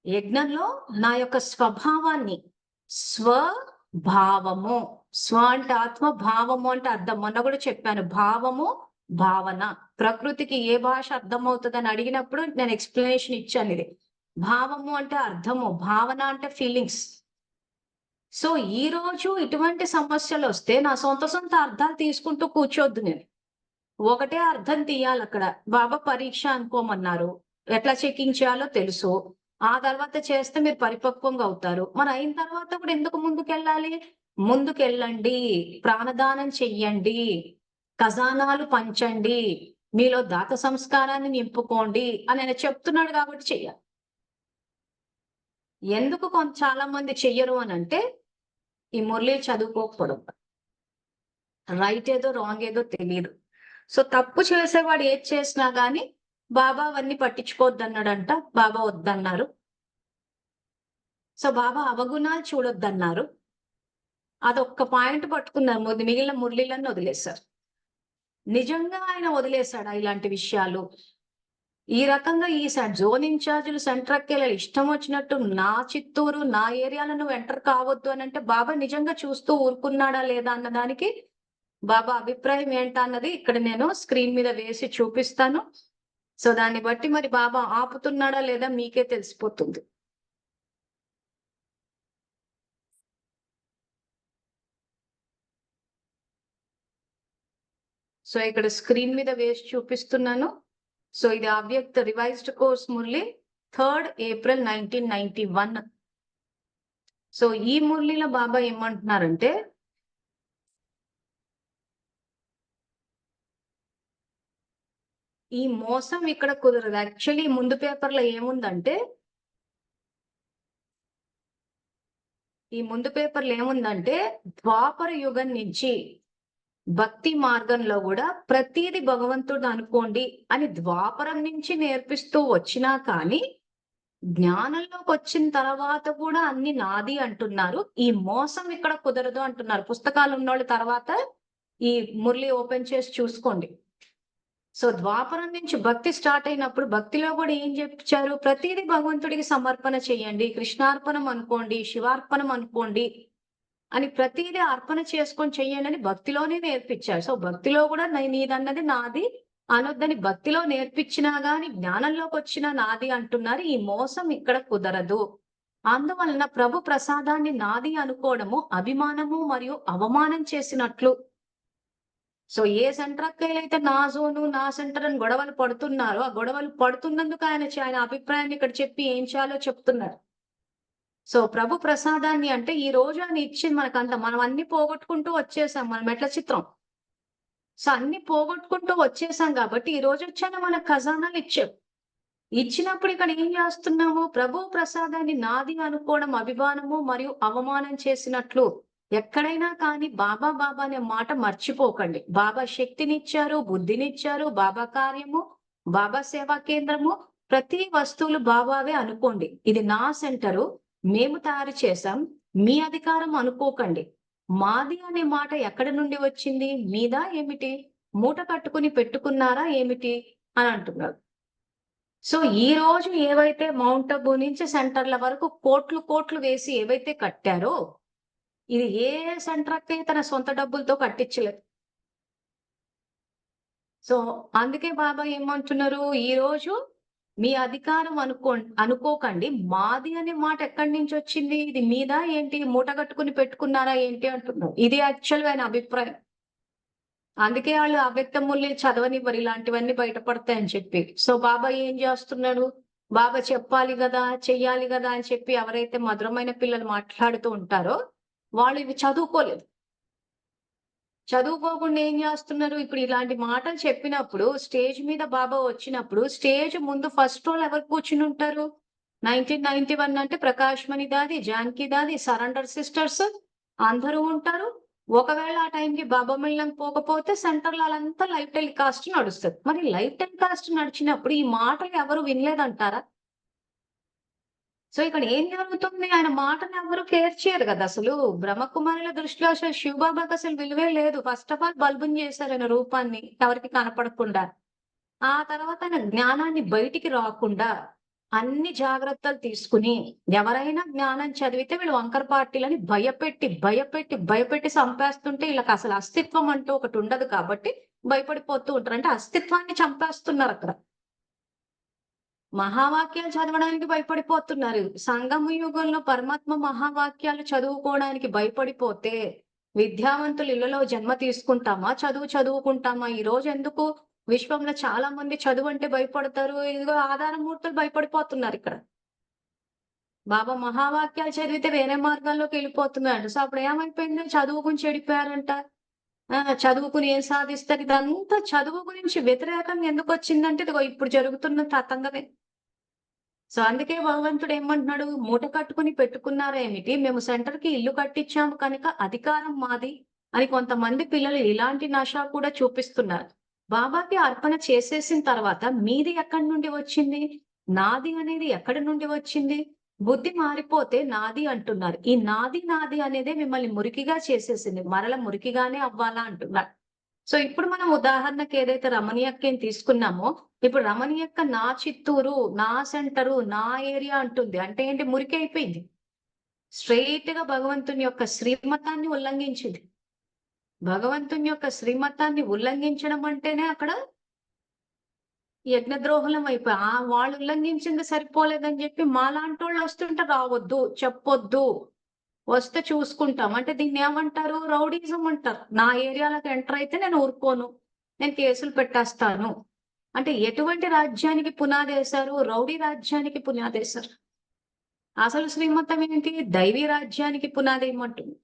యజ్ఞంలో నా యొక్క స్వభావాన్ని స్వభావము స్వ అంటే ఆత్మ, భావము అంటే అర్థం. మొన్న కూడా చెప్పాను. భావము, భావన. ప్రకృతికి ఏ భాష అర్థమవుతదని అడిగినప్పుడు నేను ఎక్స్‌ప్లనేషన్ ఇచ్చాను ఇది. భావము అంటే అర్థము, భావన అంటే ఫీలింగ్స్. సో, ఈరోజు ఇటువంటి సమస్యలొస్తే నా సొంత అర్థాలు తీసుకుంటూ కూర్చోద్దు నేను. ఒకటే అర్థం తీయాలక్కడ. బాబా పరీక్ష అనుకోమన్నారు. ఎట్లా చెకింగ్ చేయాలో తెలుసు. ఆ తర్వాత చేస్తే మీరు పరిపక్వంగా అవుతారు. మరి అయిన తర్వాత కూడా ఎందుకు ముందుకెళ్ళాలి? ముందుకెళ్ళండి. ప్రాణదానం చెయ్యండి. ఖజానాలు పంచండి. మీలో దాత సంస్కారాన్ని నింపుకోండి అని ఆయన చెప్తున్నాడు కాబట్టి చెయ్యాలి. ఎందుకు చాలా మంది చెయ్యరు అనంటే, ఈ మురళి చదువుకోకపోవడం. రైట్ ఏదో, రాంగ్ ఏదో తెలీదు. సో, తప్పు చేసేవాడు ఏది చేసినా గాని, బాబా అవన్నీ పట్టించుకోవద్దన్నాడంట. బాబా వద్దన్నారు. సో, బాబా అవగుణాలు చూడొద్దన్నారు. అదొక్క పాయింట్ పట్టుకున్నారు. మిగిలిన మురళీలన్నీ వదిలేశారు. నిజంగా ఆయన వదిలేశాడా ఇలాంటి విషయాలు? ఈ రకంగా ఈ జోన్ ఇన్‌చార్జ్‌లు సెంట్రక్కెళ్ళి ఇష్టం వచ్చినట్టు నా చిత్తూరు, నా ఏరియాలో నువ్వు ఎంటర్ కావద్దు అనంటే బాబా నిజంగా చూస్తూ ఊరుకున్నాడా లేదా అన్న దానికి బాబా అభిప్రాయం ఏంటన్నది ఇక్కడ నేను స్క్రీన్ మీద వేసి చూపిస్తాను. సో, దాన్ని బట్టి మరి బాబా ఆపుతున్నాడా లేదా మీకే తెలిసిపోతుంది. సో, ఇక్కడ స్క్రీన్ మీద వేసి చూపిస్తున్నాను. సో, ఇది అవ్యక్త revised course Murali 3rd April 1991. So, ఈ మురళిలో బాబా ఏమంటున్నారంటే ఈ మోసం ఇక్కడ కుదరదు. యాక్చువల్లీ ముందు పేపర్‌లో ఏముందంటే, ద్వాపర యుగం నుంచి భక్తి మార్గంలో గూడా ప్రతీది భగవంతుడు అనుకోండి అని ద్వాపరం నుంచి నేర్పిస్తూ వచ్చినా కానీ, జ్ఞానంలోకొచ్చిన తర్వాత కూడా అన్ని నాది అంటున్నారు. ఈ మోసం ఇక్కడ కుదరదు అంటున్నారు. పుస్తకాలు ఉన్నోళ్ళు తర్వాత ఈ మురళి ఓపెన్ చేసి చూసుకోండి. సో, ద్వాపరం నుంచి భక్తి స్టార్ట్ అయినప్పుడు భక్తిలో కూడా ఏం చెప్పించారు? ప్రతీది భగవంతుడికి సమర్పణ చేయండి. కృష్ణార్పణం అనుకోండి, శివార్పణం అనుకోండి అని ప్రతీది అర్పణ చేసుకొని చెయ్యండి అని భక్తిలోనే నేర్పించారు. సో, భక్తిలో కూడా నీదన్నది నాది అనొద్దని భక్తిలో నేర్పించినా గాని జ్ఞానంలోకొచ్చినా నాది అంటున్నారు. ఈ మోసం ఇక్కడ కుదరదు. అందువలన ప్రభు ప్రసాదాన్ని నాది అనుకోవడము అభిమానము మరియు అవమానం చేసినట్లు. సో, ఏ సెంట్రక్కయ్యలైతే నా జోను, నా సెంటర్ అని గొడవలు పడుతున్నారో, ఆ గొడవలు పడుతున్నందుకు ఆయన అభిప్రాయాన్ని ఇక్కడ చెప్పి ఏం చేయాలో చెప్తున్నారు. సో, ప్రభు ప్రసాదాన్ని అంటే ఈ రోజు ఆయన ఇచ్చింది మనకంత. మనం అన్ని పోగొట్టుకుంటూ వచ్చేసాం. మనం మెట్ల చిత్రం. సో, అన్ని పోగొట్టుకుంటూ వచ్చేసాం కాబట్టి ఈ రోజొచ్చాయన మనకు ఖజానాలు ఇచ్చాడు. ఇచ్చినప్పుడు ఇక్కడ ఏం చేస్తున్నాము? ప్రభు ప్రసాదాన్ని నాది అనుకోవడం అభిమానము మరియు అవమానం చేసినట్లు. ఎక్కడైనా కానీ బాబా బాబా అనే మాట మర్చిపోకండి. బాబా శక్తినిచ్చారు, బుద్ధినిచ్చారు, బాబా కార్యము, బాబా సేవా కేంద్రము, ప్రతి వస్తువులు బాబావే అనుకోండి. ఇది నా సెంటరు. మేము తయారు చేశాం. మీ అధికారం అనుకోకండి. మాది అనే మాట ఎక్కడి నుండి వచ్చింది? మీదా ఏమిటి? మూట కట్టుకుని పెట్టుకున్నారా ఏమిటి? అని అంటున్నారు. సో, ఈ రోజు ఏవైతే మౌంట్ అబూ నుంచి సెంటర్‌ల వరకు కోట్లు వేసి ఏవైతే కట్టారో ఇది ఏ సెంటర్ అక్క తన సొంత డబ్బులతో కట్టించలేదు. సో అందుకే బాబా ఏమంటున్నారు, ఈ రోజు మీ అధికారం అనుకోకండి. మాది అనే మాట ఎక్కడి నుంచి వచ్చింది? ఇది మీదా ఏంటి? మూట కట్టుకుని పెట్టుకున్నారా ఏంటి అంటున్నారు. ఇది యాక్చువల్‌గా ఆయన అభిప్రాయం. అందుకే వాళ్ళు అవ్యక్త మూల్యం చదవనివ్వరు ఇలాంటివన్నీ బయటపడతాయని చెప్పి. సో బాబా ఏం చేస్తున్నాడు? బాబా చెప్పాలి గదా! చెయ్యాలి గదా! అని చెప్పి ఎవరైతే మధురమైన పిల్లలు మాట్లాడుతూ ఉంటారో, వాళ్ళు ఇవి చదువుకోలేదు. చదువుకోకుండా ఏం జేస్తున్నారు? ఇప్పుడు ఇలాంటి మాటలు చెప్పినప్పుడు, స్టేజ్ మీద బాబా వచ్చినప్పుడు, స్టేజ్ ముందు ఫస్ట్ రోల్ ఎవరు కూర్చునుంటారు? 1991 అంటే ప్రకాష్ మణి దాది, జానకి దాది, సరెండర్ సిస్టర్స్ అందరూ ఉంటారు. ఒకవేళ ఆ టైంకి బాబా మేళం పోకపోతే సెంటర్‌లో ఆళ్ళంతా లైవ్ టెలికాస్ట్ నడుస్తది. మరి లైవ్ టెలికాస్ట్ నడిచినప్పుడు ఈ మాటలు ఎవరు వినలేదంటారా? సో ఇక్కడ ఏం జరుగుతుంది? ఆయన మాటను ఎవ్వరు కేర్ చేయరు గదా! అసలు. బ్రహ్మకుమారుల దృష్టిలో అసలు శివబాబాకి అసలు విలువే లేదు. ఫస్ట్ ఆఫ్ ఆల్ బల్బుని చేశారు ఆయన రూపాన్ని ఎవరికీ కనపడకుండా. ఆ తర్వాత ఆయన జ్ఞానాన్ని బయటికి రాకుండా అన్ని జాగ్రత్తలు తీసుకొని, ఎవరైనా జ్ఞానం చదివితే వీళ్ళు వంకర పార్టీలని భయపెట్టి చంపేస్తుంటే ఈళ్ళకసలు అస్తిత్వం అంటూ ఒకటుండదు కాబట్టి భయపడిపోతూ ఉంటారు. అంటే అస్తిత్వాన్ని చంపేస్తున్నారక్కడ. మహావాక్యాలు చదవడానికి భయపడిపోతున్నారు. సంగమ యుగంలో పరమాత్మ మహావాక్యాలు చదువుకోవడానికి భయపడిపోతే, విద్యావంతులు ఇళ్లలో జన్మ తీసుకుంటామా? చదువుకుంటామా? ఈరోజు ఎందుకు విశ్వంలో చాలా మంది చదువంటే భయపడతారు. ఇదిగో ఆధారమూర్తులు భయపడిపోతున్నారిక్కడ. బాబా మహావాక్యాలు చదివితే వేరే మార్గాల్లోకెళ్ళిపోతున్నాడు. సో, అప్పుడు ఏమైపోయింది? చదువుకుని చెడిపోయారంట. చదువుకుని ఏం సాధిస్తారు? ఇదంతా చదువు గురించి వ్యతిరేకంగా ఎందుకొచ్చిందంటే, ఇదిగో ఇప్పుడు జరుగుతున్న తతంగమే. సో, అందుకే భగవంతుడు ఏమంటున్నాడు? మూట కట్టుకుని పెట్టుకున్నారేమిటి? మేము సెంటర్‌కి ఇల్లు కట్టించాము కనుక అధికారం మాది అని కొంతమంది పిల్లలు ఇలాంటి నష కూడా చూపిస్తున్నారు. బాబాకి అర్పణ చేసేసిన తర్వాత మీది ఎక్కడి నుండి వచ్చింది? నాది అనేది ఎక్కడి నుండి వచ్చింది? బుద్ధి మారిపోతే నాది అంటున్నారు. ఈ నాది అనేదే మిమ్మల్ని మురికిగా చేసేసింది. మరల మురికిగానే అవ్వాలా అంటున్నారు. సో, ఇప్పుడు మనం ఉదాహరణకి ఏదైతే రమణీయక్కని తీసుకున్నామో, ఇప్పుడు రమణీయక్క నా చిత్తూరు, నా సెంటరు, నా ఏరియా అంటుంది. అంటే ఏంటి? మురికైపోయింది. స్ట్రెయిట్‌గా భగవంతుని యొక్క శ్రీమతాన్ని ఉల్లంఘించింది. భగవంతుని యొక్క శ్రీమతాన్ని ఉల్లంఘించడం అంటేనే అక్కడ యజ్ఞద్రోహులం అయిపోయి వాళ్ళు ఉల్లంఘించింది సరిపోలేదని చెప్పి మాలాంటోళ్ళు వస్తుంటే రావద్దు, చెప్పొద్దు. వస్తే చూసుకుంటాం. అంటే దీన్నేమంటారు? రౌడీయిజం అంటారు. నా ఏరియాలోకి ఎంటర్ అయితే నేను ఊరుకోను. నేను కేసులు పెట్టేస్తాను. అంటే ఎటువంటి రాజ్యానికి పునాదేశారు? రౌడీ రాజ్యానికి పునాదేశారు. అసలు శ్రీమతం ఏంటి? దైవీ రాజ్యానికి పునాదేయమంటుంది.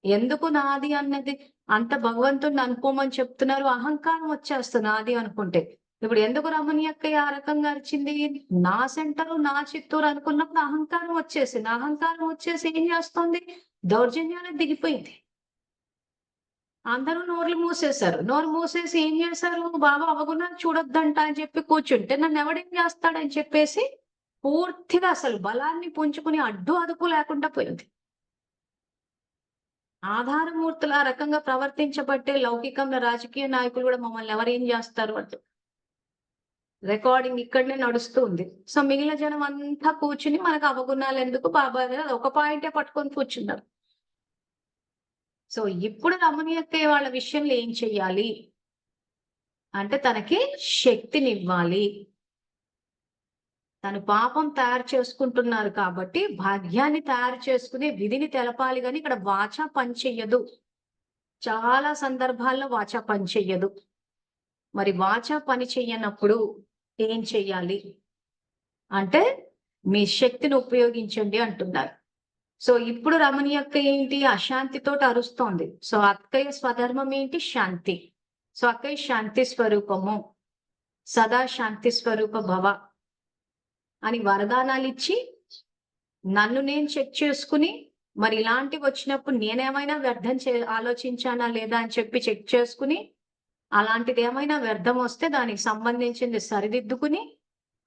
ఎందుకు నాది అన్నది అంత భగవంతుడిని అనుకోమని చెప్తున్నారు. అహంకారం వచ్చేస్తుంది నాది అనుకుంటే. ఇప్పుడు ఎందుకు రమణి అక్కయ్య ఆ రకంగా అరిచింది? నా సెంటరు, నా చిత్తూరు అనుకున్నప్పుడు అహంకారం వచ్చేసింది. అహంకారం వచ్చేసి ఏం చేస్తుంది? దౌర్జన్యాలకు దిగిపోయింది. అందరూ నోర్లు మూసేశారు. నోరు మూసేసి ఏం చేశారు? బాబా అవగుణాలు చూడొద్దంట అని చెప్పి కూర్చుంటే నన్నెవడేం చేస్తాడని చెప్పేసి పూర్తిగా అసలు బలాన్ని పుంజుకుని అడ్డు అదుపు లేకుండా పోయింది. ఆధారమూర్తులు ఆ రకంగా ప్రవర్తించబట్టే లౌకికంలో రాజకీయ నాయకులు కూడా మమ్మల్ని ఎవరేం చేస్తారు అంటూ. రికార్డింగ్ ఇక్కడనే నడుస్తూ ఉంది. సో మిగిలిన జనం అంతా కూర్చుని మనకు అవగుణాలు ఎందుకు బాబా ఒక పాయింటే పట్టుకొని కూర్చున్నారు. సో ఇప్పుడు రమణీయక్కయ్య వాళ్ళ విషయంలో ఏం చెయ్యాలి అంటే తనకి శక్తినివ్వాలి. తను పాపం తయారు చేసుకుంటున్నారు కాబట్టి భాగ్యాన్ని తయారు చేసుకునే విధిని తెలపాలి గాని ఇక్కడ వాచ పనిచెయ్యదు. చాలా సందర్భాల్లో వాచ పనిచెయ్యదు. మరి వాచ పని చెయ్యనప్పుడు ఏం చెయ్యాలి? అంటే మీ శక్తిని ఉపయోగించండి అంటున్నారు. సో ఇప్పుడు రమణి అక్క ఏంటి? అశాంతితోటి అరుస్తోంది. సో అక్కయ్య స్వధర్మం ఏంటి? శాంతి. సో అక్కయ్య శాంతి స్వరూపము. సదా శాంతి స్వరూప భవ అని వరదానాలిచ్చి నన్ను నేను చెక్ చేసుకుని మరి ఇలాంటివి వచ్చినప్పుడు నేనేమైనా వ్యర్థం ఆలోచించానా లేదా అని చెప్పి చెక్ చేసుకుని అలాంటిది ఏమైనా వ్యర్థం వస్తే దానికి సంబంధించింది సరిదిద్దుకుని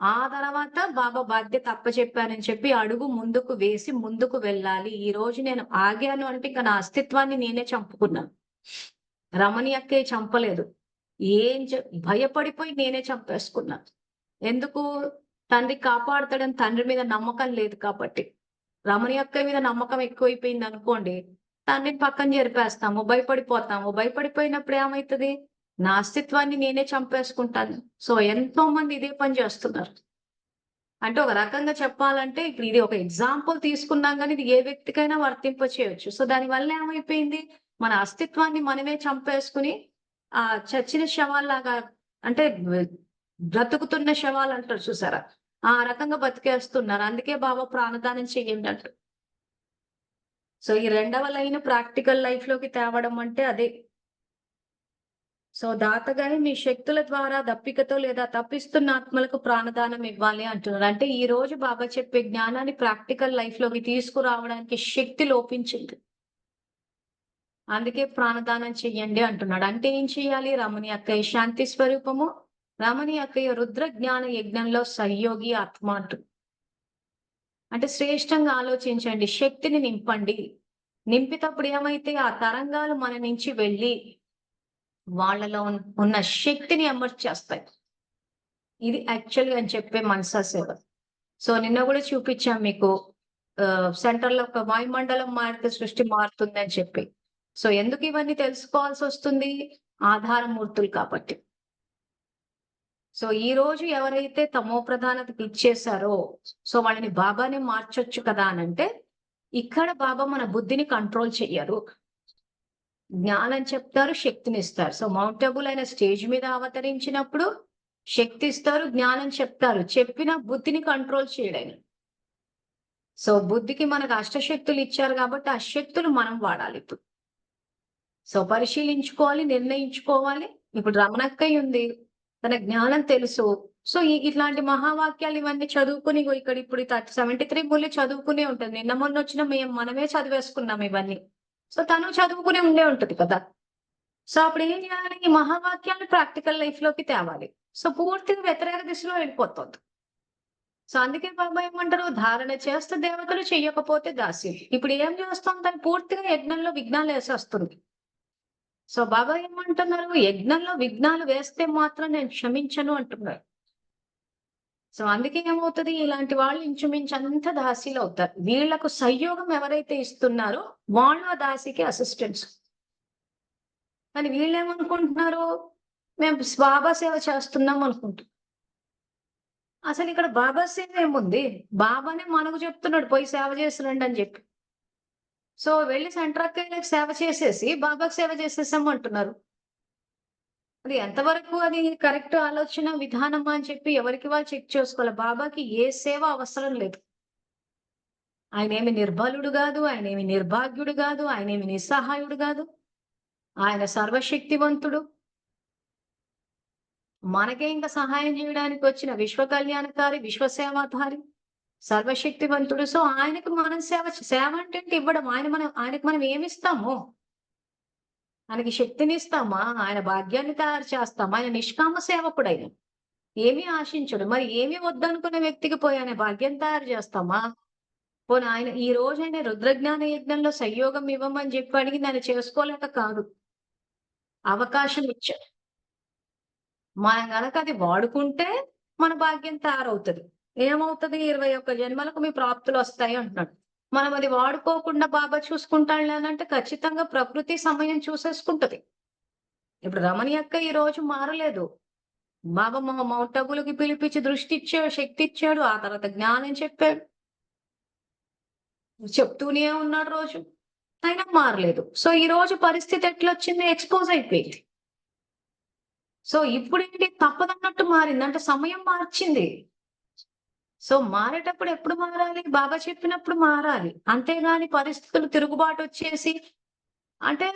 ఆ తర్వాత బాబా బాధ్యత అప్పచెప్పానని చెప్పి అడుగు ముందుకు వేసి ముందుకు వెళ్ళాలి. ఈ రోజు నేను ఆగాను అంటే ఇక నా అస్తిత్వాన్ని నేనే చంపుకున్నాను. రమణి అక్కే చంపలేదు. భయపడిపోయి నేనే చంపేసుకున్నాను. ఎందుకు? తండ్రి కాపాడుతాడని తండ్రి మీద నమ్మకం లేదు కాబట్టి. రమణి అక్క మీద నమ్మకం ఎక్కువైపోయింది అనుకోండి. దాన్ని పక్కన జరిపేస్తాము, భయపడిపోతాము. భయపడిపోయినప్పుడు ఏమైతది? నా అస్తిత్వాన్ని నేనే చంపేసుకుంటాను. సో ఎంతో మంది ఇదే పని చేస్తున్నారు. అంటే ఒక రకంగా చెప్పాలంటే ఇప్పుడు ఇది ఒక ఎగ్జాంపుల్ తీసుకున్నాం గానీ, ఇది ఏ వ్యక్తికైనా వర్తింప చేయొచ్చు. సో దానివల్ల ఏమైపోయింది? మన అస్తిత్వాన్ని మనమే చంపేసుకొని చచ్చిన శవాల్లాగా అంటే బ్రతుకుతున్న శవాలంటారు చూసారా? ఆ రకంగా బతికేస్తున్నారు. అందుకే బాబా ప్రాణదానం చెయ్యండి అంటారు. సో ఈ రెండవ లైన్ ప్రాక్టికల్ లైఫ్‌లోకి తేవడం అంటే అదే. సో దాతగాని మీ శక్తుల ద్వారా దప్పికతో లేదా తప్పిస్తున్న ఆత్మలకు ప్రాణదానం ఇవ్వాలి అంటున్నారు. అంటే ఈ రోజు బాబా చెప్పే జ్ఞానాన్ని ప్రాక్టికల్ లైఫ్‌లోకి తీసుకురావడానికి శక్తి లోపించింది. అందుకే ప్రాణదానం చెయ్యండి అంటున్నాడు. అంటే ఏం చేయాలి? రమణి అక్కయ్య శాంతి స్వరూపము, రమణి అక్కయ్య రుద్ర జ్ఞాన యజ్ఞంలో సహయోగి ఆత్మ అంటుంది. అంటే శ్రేష్టంగా ఆలోచించండి. శక్తిని నింపండి. నింపినప్పుడు ఏమైతే ఆ తరంగాలు మన నుంచి వెళ్ళి వాళ్ళలో ఉన్న శక్తిని అమర్చేస్తాయి. ఇది యాక్చువల్‌గా అని చెప్పే మనసా సేవ. సో నిన్న కూడా చూపించాం మీకు సెంటర్‌లో ఒక వాయుమండలం మారితే సృష్టి మారుతుందని చెప్పి. సో ఎందుకు ఇవన్నీ తెలుసుకోవాల్సొస్తుంది? ఆధారమూర్తులు కాబట్టి. సో ఈ రోజు ఎవరైతే తమో ప్రధానతకి ఇచ్చేసారో, సో వాళ్ళని బాబానే మార్చొచ్చు కదా అనంటే, ఇక్కడ బాబా మన బుద్ధిని కంట్రోల్ చెయ్యరు. జ్ఞానం చెప్తారు, శక్తినిస్తారు. సో మౌంట్ అబుల్ ఆయన స్టేజ్ మీద అవతరించినప్పుడు శక్తి ఇస్తారు, జ్ఞానం చెప్తారు. చెప్పిన బుద్ధిని కంట్రోల్ చేయడాయన. సో బుద్ధికి మనకు అష్టశక్తులు ఇచ్చారు కాబట్టి, ఆ శక్తులు మనం వాడాలి ఇప్పుడు. సో పరిశీలించుకోవాలి, నిర్ణయించుకోవాలి. ఇప్పుడు రమణక్కయ్య ఉంది. తన జ్ఞానం తెలుసు. సో ఇట్లాంటి మహావాక్యాలు ఇవన్నీ చదువుకుని ఇగో ఇక్కడ ఇప్పుడు 73 బుల్లె చదువుకునే ఉంటది. నిన్న మొన్నొచ్చిన మనమే చదివేసుకున్నాం ఇవన్నీ. సో తను చదువుకునే ఉండే ఉంటది కదా! సో అప్పుడు ఏం చేయాలి? ఈ మహావాక్యాలను ప్రాక్టికల్ లైఫ్‌లోకి తేవాలి. సో పూర్తిగా వ్యతిరేక దిశలో వెళ్ళిపోతుంది. సో అందుకే బాబా ఏమంటారు? ధారణ చేస్తే దేవతలు, చెయ్యకపోతే దాస్యులు. ఇప్పుడు ఏం చేస్తుంది? తను పూర్తిగా యజ్ఞంలో విఘ్నాలేసేస్తుంది. సో బాబా ఏమంటున్నారు? యజ్ఞంలో విఘ్నాలు వేస్తే మాత్రం నేను క్షమించను అంటున్నారు. సో అందుకే ఏమవుతది? ఇలాంటి వాళ్ళు ఇంచుమించు అంతా దాసీలవుతారు. వీళ్ళకు సంయోగం ఎవరైతే ఇస్తున్నారో వాళ్ళు ఆ దాసికి అసిస్టెంట్స్. కానీ వీళ్ళేమనుకుంటున్నారు? మేము బాబా సేవ చేస్తున్నాం అనుకుంటున్నారు. అసలు ఇక్కడ బాబా సేవ ఏముంది? బాబానే మనకు చెప్తున్నాడు పోయి సేవ చేసి రండి అని చెప్పి. సో వెళ్లి సెంటర్ అక్కయ్యలకు సేవ చేసేసి బాబాకి సేవ చేసేసాము అంటున్నారు. అది ఎంతవరకు అది కరెక్ట్ ఆలోచన విధానమా అని చెప్పి ఎవరికి వాళ్ళు చెక్ చేసుకోవాలి. బాబాకి ఏ సేవ అవసరం లేదు. ఆయనేమి నిర్బలుడు గాదు. ఆయనేమి నిర్భాగ్యుడు గాదు. ఆయనేమి నిస్సహాయుడు గాదు. ఆయన సర్వశక్తివంతుడు. మనకే ఇంక సహాయం చేయడానికి వచ్చిన విశ్వ కళ్యాణకారి, విశ్వసేవాధారి, సర్వశక్తివంతుడు. సో ఆయనకు మనం సేవ అంటే ఇవ్వడం. ఆయనకు మనం ఏమిస్తాము? ఆయనకి శక్తినిస్తామా? ఆయన భాగ్యాన్ని తయారు చేస్తామా? ఆయన నిష్కామ సేవకుడైన. ఏమీ ఆశించడు. మరి ఏమి వద్దనుకున్న వ్యక్తికి పోయి ఆయన భాగ్యం తయారు చేస్తామా? పోనీ ఆయన ఈ రోజు ఆయన రుద్రజ్ఞాన యజ్ఞంలో సంయోగం ఇవ్వమని చెప్పి అడిగింది ఆయన చేసుకోలేక కాదు. అవకాశం ఇచ్చాడు. మనం గనక అది వాడుకుంటే మన భాగ్యం తయారవుతది. ఏమవుతది? 21 జన్మలకు మీ ప్రాప్తులొస్తాయి అంటున్నాడు. మనం అది వాడుకోకుండా బాబా చూసుకుంటాడులే అనంటే ఖచ్చితంగా ప్రకృతి సమయం చూసేసుకుంటది. ఇప్పుడు రమణి అక్క ఈ రోజు మారలేదు. బాబా మౌంట్ అబులకి పిలిపించి దృష్టిచ్చాడు, శక్తిచ్చాడు. ఆ తర్వాత జ్ఞానం చెప్పాడు. చెప్తూనే ఉన్నాడు రోజు. అయినా మారలేదు. సో ఈ రోజు పరిస్థితి ఎట్లొచ్చింది? ఎక్స్‌పోజ్ అయిపోయింది. సో ఇప్పుడేంటి తప్పదన్నట్టు మారింది. అంటే సమయం మార్చింది. సో మారేటప్పుడు ఎప్పుడు మారాలి? బాబా చెప్పినప్పుడు మారాలి. అంతేగాని పరిస్థితులు తిరుగుబాటొచ్చేసి అంటే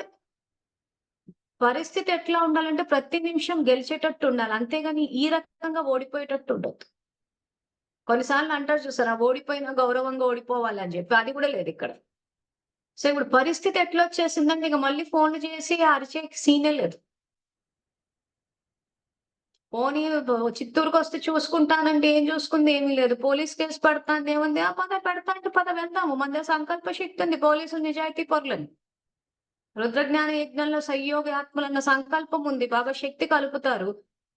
పరిస్థితి ఎట్లా ఉండాలంటే ప్రతి నిమిషం గెలిచేటట్టు ఉండాలి. అంతేగాని ఈ రకంగా ఓడిపోయేటట్టు ఉండొద్దు. కొన్నిసార్లు అంటారు చూసారా? ఓడిపోయినా గౌరవంగా ఓడిపోవాలని చెప్పి. అది కూడా లేదిక్కడ. సో ఇప్పుడు పరిస్థితి ఎట్లొచ్చేసిందంటే ఇక మళ్ళీ ఫోన్‌లు చేసి అరిచే సీనే లేదు. పోనీ చిత్తూరుకొస్తే చూసుకుంటానంటే ఏం చూసుకుంది? ఏమీ లేదు. పోలీస్ కేస్ పెడతాందేముంది? ఆ! పద పెడతా అంటే పద వెళ్దాము. మన దగ్గర సంకల్ప శక్తి ఉంది. పోలీసులు నిజాయితీ పరులని. రుద్రజ్ఞాన యజ్ఞంలో సంయోగి ఆత్మలన్న సంకల్పం ఉంది. బాబా శక్తి కలుపుతారు.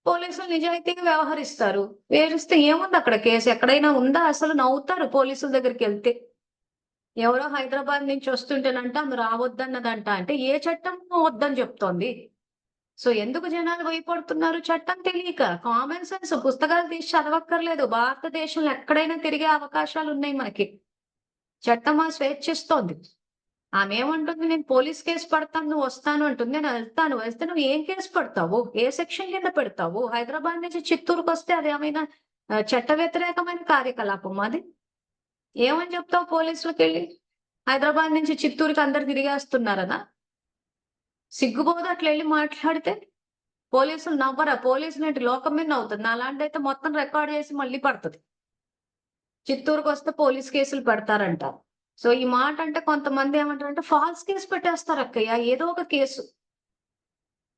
పోలీసులు నిజాయితీగా వ్యవహరిస్తారు. వేరిస్తే ఏముంది అక్కడ కేసు? ఎక్కడైనా ఉందా? అసలు నవ్వుతారు పోలీసుల దగ్గరికెళ్తే. ఎవరో హైదరాబాద్ నుంచి వస్తుంటేనంట ఆమె రావద్దన్నదంట. అంటే ఏ చట్టం వద్దని చెప్తోంది? సో ఎందుకు జనాలు భయపడుతున్నారు? చట్టం తెలియక. కామన్ సెన్స్ పుస్తకాలు తీసి చదవక్కర్లేదు. భారతదేశంలో ఎక్కడైనా తిరిగే అవకాశాలున్నాయి మనకి. చట్టం ఆ స్వేచ్ఛిస్తోంది. ఆమేమంటుంది, నేను పోలీస్ కేస్ పడతాను, నువ్వు వస్తాను అంటుంది. నేను వెళ్తాను. వెళ్తే నువ్వు ఏం కేస్ పడతావు? ఏ సెక్షన్ కింద పెడతావు? హైదరాబాద్ నుంచి చిత్తూరుకొస్తే అదేమైనా చట్ట వ్యతిరేకమైన కార్యకలాపమా అది? ఏమని చెప్తావు పోలీసులకెళ్ళి? హైదరాబాద్ నుంచి చిత్తూరుకి అందరు తిరిగేస్తున్నారనా? సిగ్గుబోదు అట్లెళ్లి మాట్లాడితే? పోలీసులు నవ్వరా? పోలీసులేంటి లోకం మీద నవ్వుతది. నాలాంటిదైతే మొత్తం రికార్డ్ చేసి మళ్ళీ పడతది. చిత్తూరుకొస్తే పోలీస్ కేసులు పెడతారంట. సో ఈ మాట అంటే కొంతమంది ఏమంటారంటే ఫాల్స్ కేస్ పెట్టేస్తారు అక్కయ్య. ఏదో ఒక కేసు.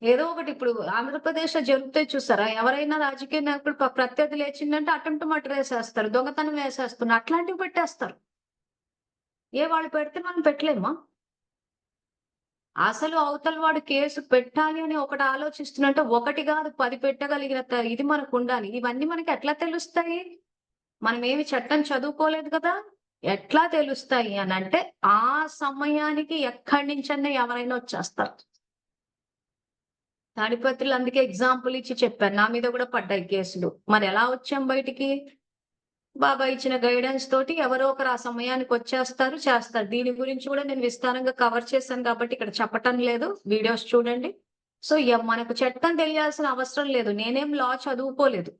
ఏదో ఒకటి ఇప్పుడు ఆంధ్రప్రదేశ్‌లో జరుగుతాయి చూసారా? ఎవరైనా రాజకీయ నాయకుడు ప్రత్యర్థి లేచిందంటే అటెంప్ట్ మర్డర్ ఏసేస్తారు. దొంగతనం వేసేస్తున్నారు. అట్లాంటివి పెట్టేస్తారు. వాళ్ళు పెడితే మనం పెట్టలేమా? అసలు అవతల వాడు కేసు పెట్టాలి అని ఒకటి ఆలోచిస్తున్నంటే ఒకటి కాదు 10 పెట్టగలిగిన ఇది మనకుండాలి. ఇవన్నీ మనకి ఎట్లా తెలుస్తాయి? మనమేమి చట్టం చదువుకోలేదు కదా! ఎట్లా తెలుస్తాయి అనంటే, ఆ సమయానికి ఎక్కడి నుంచన్నా ఎవరైనా వచ్చేస్తారు. తాడిపత్రిలో అందుకే ఎగ్జాంపుల్ ఇచ్చి చెప్పాను. నా మీద కూడా పడ్డాయి కేసులు. మరెలా వచ్చాం బయటికి? బాబా ఇచ్చిన గైడెన్స్ తోటి ఎవరో ఒకరు ఆ సమయానికి వచ్చేస్తారు, చేస్తారు. దీని గురించి కూడా నేను విస్తారంగా కవర్ చేశాను కాబట్టి ఇక్కడ చెప్పటం లేదు. వీడియోస్ చూడండి. సో, మనకు చట్టం తెలియాల్సిన అవసరం లేదు. నేనేం లా చదువుకోలేదు.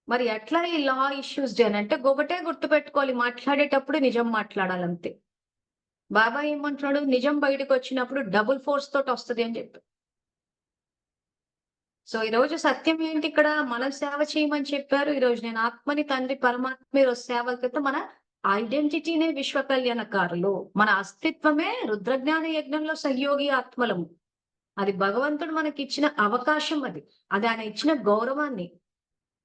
మరి ఎట్లా ఈ లా ఇష్యూస్ అంటే ఒకటే గుర్తుపెట్టుకోవాలి. మాట్లాడేటప్పుడు నిజం మాట్లాడాలంతే. బాబా ఏమంటున్నాడు? నిజం బయటకొచ్చినప్పుడు డబుల్ ఫోర్స్ తోటొస్తది అని చెప్పి. సో, ఈరోజు సత్యం ఏంటి ఇక్కడ? మనం సేవ చేయమని చెప్పారు. ఈరోజు నేను ఆత్మని తండ్రి పరమాత్మ ఈరోజు సేవలతో మన ఐడెంటిటీనే విశ్వ కళ్యాణకారులు. మన అస్తిత్వమే రుద్రజ్ఞాన యజ్ఞంలో సహయోగి ఆత్మలము. అది భగవంతుడు మనకిచ్చిన అవకాశం అది. అది ఆయన ఇచ్చిన గౌరవాన్ని.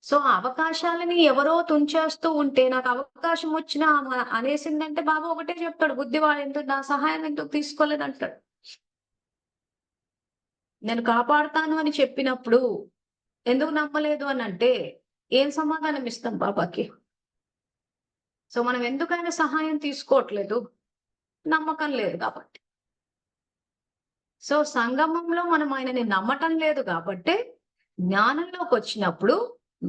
సో, ఆ అవకాశాలని ఎవరో తుంచేస్తూ ఉంటే నాకు అవకాశం వచ్చినా అనేసిందంటే బాబా ఒకటే చెప్తాడు. బుద్ధివాడెందుకు నా సహాయం ఎందుకు తీసుకోలేదంటాడు. నేను కాపాడుతాను అని చెప్పినప్పుడు ఎందుకు నమ్మలేదు అనంటే, ఏం సమాధానం ఇస్తాం బాబాకి? సో, మనం ఎందుకైనా సహాయం తీసుకోవట్లేదు? నమ్మకం లేదు కాబట్టి. సో, సంగమంలో మనం ఆయనని నమ్మటం లేదు గాబట్టే, జ్ఞానంలోకొచ్చినప్పుడు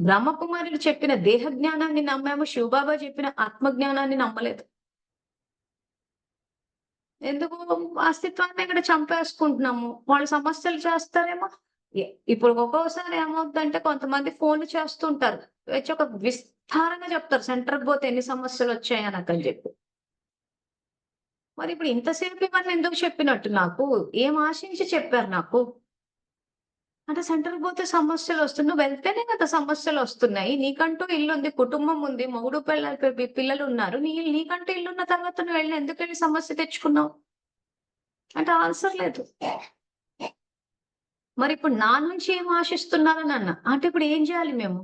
బ్రహ్మకుమారులు చెప్పిన దేహ జ్ఞానాన్ని నమ్మాము. శివబాబా చెప్పిన ఆత్మ జ్ఞానాన్ని నమ్మలేదు. ఎందుకు? అస్తిత్వాన్ని ఇక్కడ చంపేసుకుంటున్నాము. వాళ్ళు సమస్యలు చేస్తారేమో. ఎ ఇప్పుడు ఒక్కోసారి ఏమవుద్దంటే కొంతమంది ఫోన్‌లు చేస్తుంటారు. వచ్చి ఒక విస్తారంగా చెప్తారు. సెంటర్‌కి పోతే ఎన్ని సమస్యలొచ్చాయి అనకని చెప్పి. మరి ఇప్పుడు ఇంతసేపు ఇవన్నీ ఎందుకు చెప్పినట్టు నాకు? ఏం ఆశించి చెప్పారు నాకు? అంటే సెంటర్‌కి పోతే సమస్యలొస్తున్నాయి. నువ్వు వెళ్తేనే కదా సమస్యలొస్తున్నాయి. నీకంటూ ఇల్లుంది, కుటుంబం ఉంది, మొగుడు పెళ్ళాలు పిల్లలున్నారు. నీకంటూ ఇల్లున్న తర్వాత నువ్వు ఎందుకెళ్ళి సమస్య తెచ్చుకున్నావు? అంటే ఆన్సర్ లేదు. మరిప్పుడు నా నుంచి ఏం ఆశిస్తున్నారనన్నా. అంటే ఇప్పుడు ఏం జేయాలి మేము?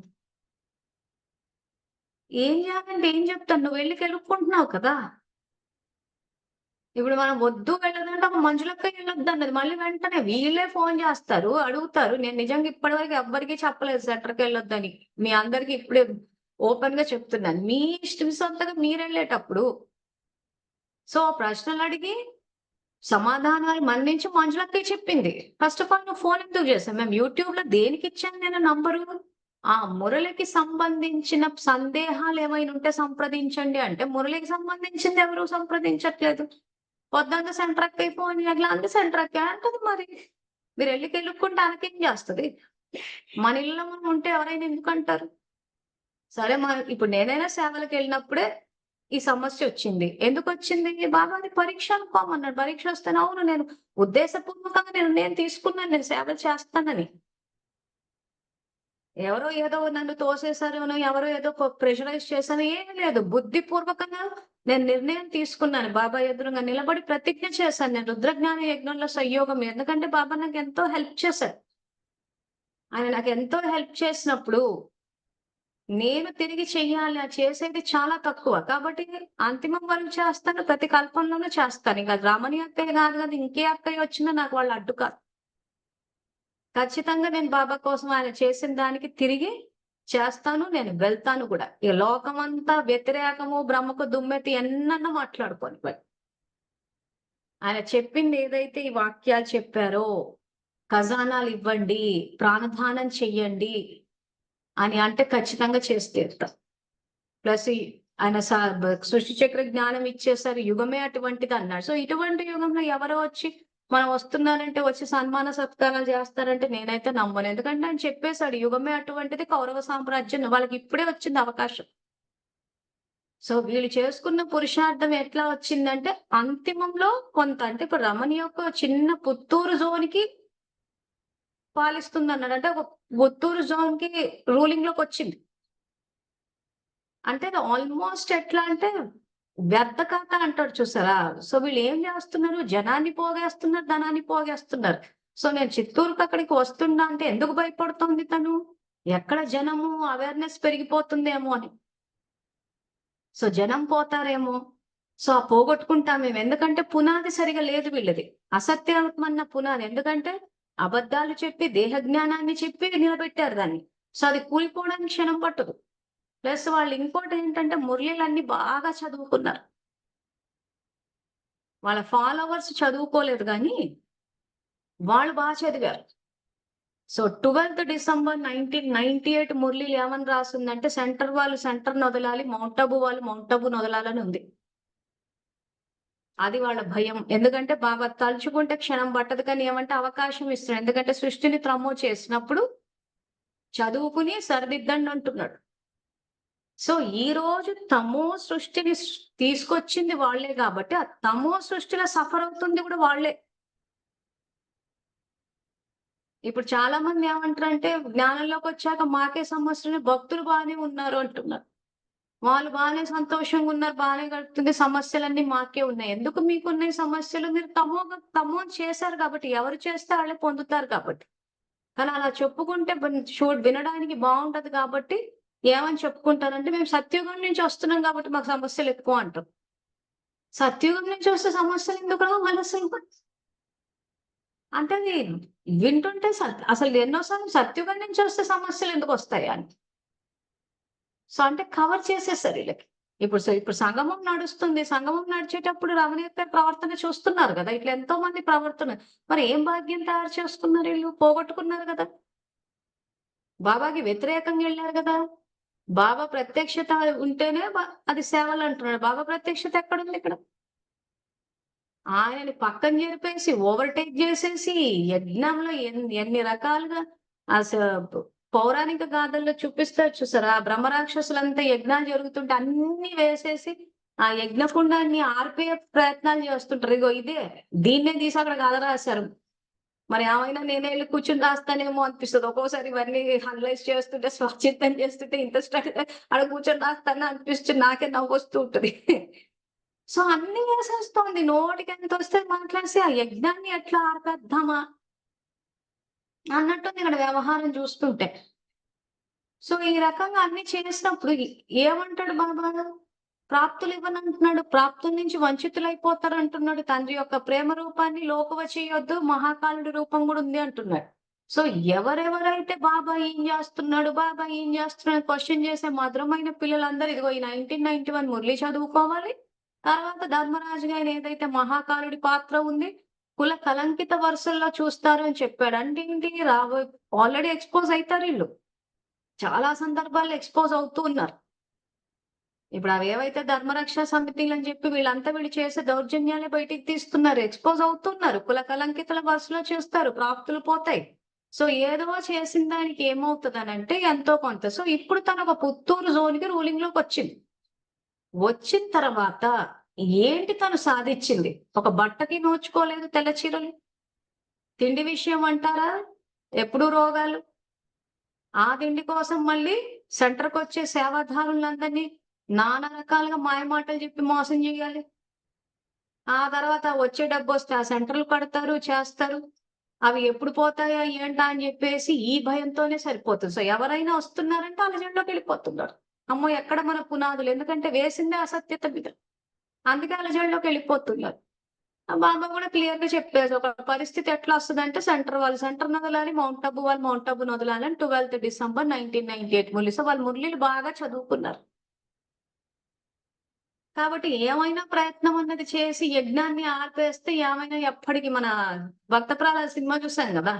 ఏం జేయాలంటే ఏం జెప్తాను? నువ్వు వెళ్లి కెలుక్కుంటున్నావు కదా! ఇప్పుడు మనం వద్దు వెళ్ళదంటే ఒక మంజులక్క ఎళ్ళొద్దన్నది. మళ్ళీ వెంటనే వీళ్ళే ఫోను జేస్తారు, అడుగుతారు. నేను నిజంగా ఇప్పటివరకు ఎవ్వరికీ చెప్పలేదు సెంటర్‌కెళ్ళొద్దని. మీ అందరికి ఇప్పుడే ఓపెన్‌గా చెప్తున్నాను. మీ ఇష్టం సొంతగా మీరెళ్ళేటప్పుడు సో, ప్రశ్నలడిగి సమాధానాలు మన్నించి మంజులక్కే చెప్పింది. ఫస్ట్ ఆఫ్ ఆల్ నువ్వు ఫోన్ ఎందుకు చేసావు? మేము యూట్యూబ్‌లో దేనికిచ్చాను నేను నంబరు? ఆ మురళికి సంబంధించిన సందేహాలు ఏమైనా ఉంటే సంప్రదించండి అంటే, మురళికి సంబంధించింది ఎవరు సంప్రదించట్లేదు. పొద్దంతా సెంటర్ అక్కయ్య ఫోన్ చేయట్లే అంటే సెంటర్ అక్క అంటది మరి. మీరెళ్లి కెలుక్కుంటే ఆమెకేం చేస్తది? మన ఇళ్ళలో మనం ఉంటే ఎవరైనా ఎందుకంటారు? సరే ఇప్పుడు నేనైనా సేవలకెళ్ళినప్పుడే ఈ సమస్యొచ్చింది. ఎందుకొచ్చింది? బాబా అది పరీక్ష అనుకోమన్నాడు. పరీక్ష వస్తేనే అవును నేను ఉద్దేశపూర్వకంగా నిర్ణయం తీసుకున్నాను. నేను సేవ చేస్తానని. ఎవరో ఏదో నన్ను తోసేసారనో, ఎవరో ఏదో ప్రెషరైజ్ చేశారో ఏమి లేదు. బుద్ధిపూర్వకంగా నేను నిర్ణయం తీసుకున్నాను. బాబా ఎదురుంగా నిలబడి ప్రతిజ్ఞ చేశాను. నేను రుద్రజ్ఞాన యజ్ఞంలో సంయోగం ఎందుకంటే బాబా నాకెంతో హెల్ప్ చేశారు. ఆయన నాకెంతో హెల్ప్ చేసినప్పుడు నేను తిరిగి చెయ్యాలి. చేసేది చాలా తక్కువ. కాబట్టి అంతిమం వరకు చేస్తాను. ప్రతి కల్పంలోనూ చేస్తాను. ఇంక రమణి అక్కయ్య కాదు కదా! ఇంకే అక్కయ్య వచ్చినా నాకు వాళ్ళు అడ్డు కాదు. ఖచ్చితంగా నేను బాబా కోసం ఆయన చేసిన దానికి తిరిగి చేస్తాను, నేను వెళ్తాను కూడా. ఈ లోకమంతా వ్యతిరేకము, బ్రహ్మకు దుమ్మెత్తి ఎన్నన్నా మాట్లాడుకోని మరి. ఆయన చెప్పింది ఏదైతే ఈ వాక్యాలు చెప్పారో, ఖజానాలు ఇవ్వండి, ప్రాణదానం చెయ్యండి అని అంటే ఖచ్చితంగా చేసి తీరుతా. ప్లస్ ఆయన సృష్టి చక్ర జ్ఞానం ఇచ్చేసారు. యుగమే అటువంటిది అన్నాడు. సో ఇటువంటి యుగంలో ఎవరో వచ్చి మనం వస్తున్నారంటే వచ్చి సన్మాన సత్కారాలు చేస్తారంటే నేనైతే నమ్మను. ఎందుకంటే ఆయన చెప్పేశాడు యుగమే అటువంటిది, కౌరవ సామ్రాజ్యం వాళ్ళకి ఇప్పుడే వచ్చింది అవకాశం. సో వీళ్ళు చేసుకున్న పురుషార్థం ఎట్లా వచ్చిందంటే అంతిమంలో కొంత అంటే ఇప్పుడు రమణి యొక్క చిన్న పుత్తూరు జోన్‌కి పాలిస్తుందన్నాడు. అంటే ఒక పుత్తూరు జోన్‌కి రూలింగ్ లోకి వచ్చింది. అంటే అది ఆల్మోస్ట్ ఎట్లా అంటే వ్యర్థ ఖాతా అంటాడు చూసారా? సో వీళ్ళు ఏం చేస్తున్నారు? జనాన్ని పోగేస్తున్నారు, ధనాన్ని పోగేస్తున్నారు. సో నేను చిత్తూరుకి అక్కడికి వస్తున్నా అంటే ఎందుకు భయపడుతోంది తను? ఎక్కడ జనము అవేర్‌నెస్ పెరిగిపోతుందేమో అని. సో జనం పోతారేమో. సో ఆ పోగొట్టుకుంటాం మేము. ఎందుకంటే పునాది సరిగా లేదు వీళ్ళది. అసత్యమన్న పునాది. ఎందుకంటే అబద్ధాలు చెప్పి, దేహ జ్ఞానాన్ని చెప్పి నిలబెట్టారు దాన్ని. సో అది కూలిపోవడానికి క్షణం పట్టదు. ప్లస్ వాళ్ళు ఇంకోటేంటంటే మురళీలన్నీ బాగా చదువుకున్నారు. వాళ్ళ ఫాలోవర్స్ చదువుకోలేదు గానీ, వాళ్ళు చదివారు. సో 12థ్ డిసెంబర్ 1998 మురళీలు ఏమని రాసుందంటే సెంటర్ వాళ్ళు సెంటర్‌ని వదలాలి, మౌంట్ ఆబూ వాళ్ళు మౌంట్ ఆబూని వదలాలని ఉంది. అది వాళ్ళ భయం. ఎందుకంటే బాబా తలుచుకుంటే క్షణం పట్టదు కానీ ఏమంటే అవకాశం ఇస్తున్నాడు. ఎందుకంటే సృష్టిని త్రమ్ము చేసినప్పుడు చదువుకుని సరిదిద్దండి అంటున్నాడు. సో ఈరోజు తమో సృష్టిని తీసుకొచ్చింది వాళ్ళే కాబట్టి, ఆ తమో సృష్టిలో సఫర్ అవుతుంది కూడా వాళ్ళే. ఇప్పుడు చాలా మంది ఏమంటారంటే జ్ఞానంలోకొచ్చాక మాకే సమస్యలు, భక్తులు బానే ఉన్నారు అంటున్నారు. వాళ్ళు బానే సంతోషంగా ఉన్నారు, బానే గడుపుతుంది. సమస్యలన్నీ మాకే ఉన్నాయి. ఎందుకు మీకున్నాయి సమస్యలు? మీరు తమో చేశారు కాబట్టి, ఎవరు చేస్తే ఆళ్ళే పొందుతారు కాబట్టి. కానీ అలా చెప్పుకుంటే వినడానికి బావుంటది కాబట్టి ఏమని చెప్పుకుంటారంటే, మేము సత్యుగం నుంచి వస్తున్నాం కాబట్టి మాకు సమస్యలు ఎక్కువ అంటాం. సత్యుగం నుంచి వస్తే సమస్యలు ఎందుకు రావు మళ్ళసలు? అంటే అది వింటుంటే అసలు ఎన్నో సార్లు సత్యుగం నుంచి వస్తే సమస్యలు ఎందుకొస్తాయి అని. సో అంటే కవర్ చేసేసారు ఈళ్ళకి. ఇప్పుడు సంగమం నడుస్తుంది. సంగమం నడిచేటప్పుడు రమణి యొక్క ప్రవర్తన చూస్తున్నారు గదా! ఇట్లా ఎంతో మంది ప్రవర్తన. మరి ఏం భాగ్యం తయారు చేసుకున్నారు ఈళ్ళు? పోగొట్టుకున్నారు గదా! బాబాకి వ్యతిరేకంగా ఎళ్లారు గదా! బాబా ప్రత్యక్షత ఉంటేనే అది సేవలంటున్నాడు. బాబా ప్రత్యక్షత ఎక్కడుందిక్కడ? ఆయనని పక్కన జరిపేసి, ఓవర్‌టేక్ జేసేసి, యజ్ఞంలో ఎన్ని రకాలుగా అస పౌరాణిక గాథల్లో చూపిస్తారు చూసారా? బ్రహ్మరాక్షసులంతా యజ్ఞాలు జరుగుతుంటే అన్నీ వేసేసి, ఆ యజ్ఞకుండాన్ని ఆర్పే ప్రయత్నాలు చేస్తుంటారు. ఇగో ఇదే. దీన్నే తీసి అక్కడ కథ రాశారు. మరి ఏమైనా నేనే ఎళ్లి కూర్చొని రాస్తానేమో అనిపిస్తది. ఒక్కోసారి ఇవన్నీ అనలైజ్ చేస్తుంటే, స్వచింతన చేస్తుంటే ఇంట్రెస్టెడ్‌గా ఆడ కూర్చొని రాస్తానా అనిపిస్తుంది. నాకే నవ్వొస్తూ ఉంటది. సో అన్నీ వేసేస్తోంది. నోటికెంతొస్తే మాట్లాడేసి ఆ యజ్ఞాన్ని ఎట్లా ఆర్పేద్దామా అన్నట్టుంది ఇక్కడ వ్యవహారం చూస్తుంటే. సో ఈ రకంగా అన్ని చేసినప్పుడు ఏమంటాడు బాబా? ప్రాప్తులివ్వనంటున్నాడు. ప్రాప్తుల నుంచి వంచితులైపోతారంటున్నాడు. తండ్రి యొక్క ప్రేమ రూపాన్ని లోకువ చేయొద్దు. మహాకాలుడి రూపం గూడా ఉంది అంటున్నాడు. సో ఎవరెవరైతే బాబా ఏం జేస్తున్నాడు? బాబా ఏం జేస్తున్నాడు? క్వెషన్ చేసే మధురమైన పిల్లలందరూ ఇదిగో ఈ 1991 మురళి చదువుకోవాలి. తర్వాత ధర్మరాజు గారు ఏదైతే మహాకాలుడి పాత్ర ఉంది. కుల కలంకిత వరుసల్లో చూస్తారు అని చెప్పాడు. అంటే ఏంటి? ఆల్రెడీ ఎక్స్‌పోజ్ అయితారీళ్ళు. చాలా సందర్భాల్లో ఎక్స్‌పోజ్ అవుతూ ఉన్నారు. ఇప్పుడు అవేవైతే ధర్మరక్ష సమితిలని చెప్పి వీళ్ళు చేసే దౌర్జన్యాలే బయటికి తీస్తున్నారు. ఎక్స్‌పోజ్ అవుతున్నారు. కుల కలంకితుల వరుసలో చూస్తారు. ప్రాప్తులు పోతాయి. సో ఏదో చేసిన దానికి ఏమవుతదనంటే ఎంతో కొంత. సో ఇప్పుడు తను ఒక పుత్తూరు జోన్‌కి రూలింగ్‌లోకొచ్చింది. వచ్చిన తర్వాత ఏంటి తను సాధిచ్చింది? ఒక బట్టకి నోచుకోలేదు తెల్ల చీరలు. తిండి విషయం అంటారా? ఎప్పుడూ రోగాలు. ఆ తిండి కోసం మళ్ళీ సెంటర్‌కొచ్చే సేవాదారులందరినీ నానా రకాలుగా మాయమాటలు చెప్పి మోసం జేయాలి. ఆ తర్వాత వచ్చే డబ్బొస్తే ఆ సెంటర్‌లు కడతారు, చేస్తారు. అవి ఎప్పుడు పోతాయా ఏంటా అని జెప్పేసి ఈ భయంతోనే సరిపోతుంది. సో ఎవరైనా వస్తున్నారంటే అలజడిలోకెళ్ళిపోతున్నారు. అమ్మో! ఎక్కడ మన పునాదులు? ఎందుకంటే వేసిందే అసత్యత మీద. అందుకే అలజడిలోకెళ్ళిపోతున్నారు. ఆ బాబా కూడా క్లియర్ గా చెప్పారు. ఒక పరిస్థితి ఎట్లా వస్తదంటే సెంటర్ వదలాలి, మౌంట్ ఆబూ వాళ్ళు మౌంట్ ఆబూని వదలాలని 12th డిసెంబర్ 1998 మురళి. సో వాళ్ళు మురళిలు బాగా చదువుకున్నారు. కాబట్టి ఏమైనా ప్రయత్నం అన్నది చేసి యజ్ఞాన్ని ఆపేస్తే ఏమైనా ఎప్పటికి మన 'భక్త ప్రహ్లాద' సినిమా చూసాం గదా!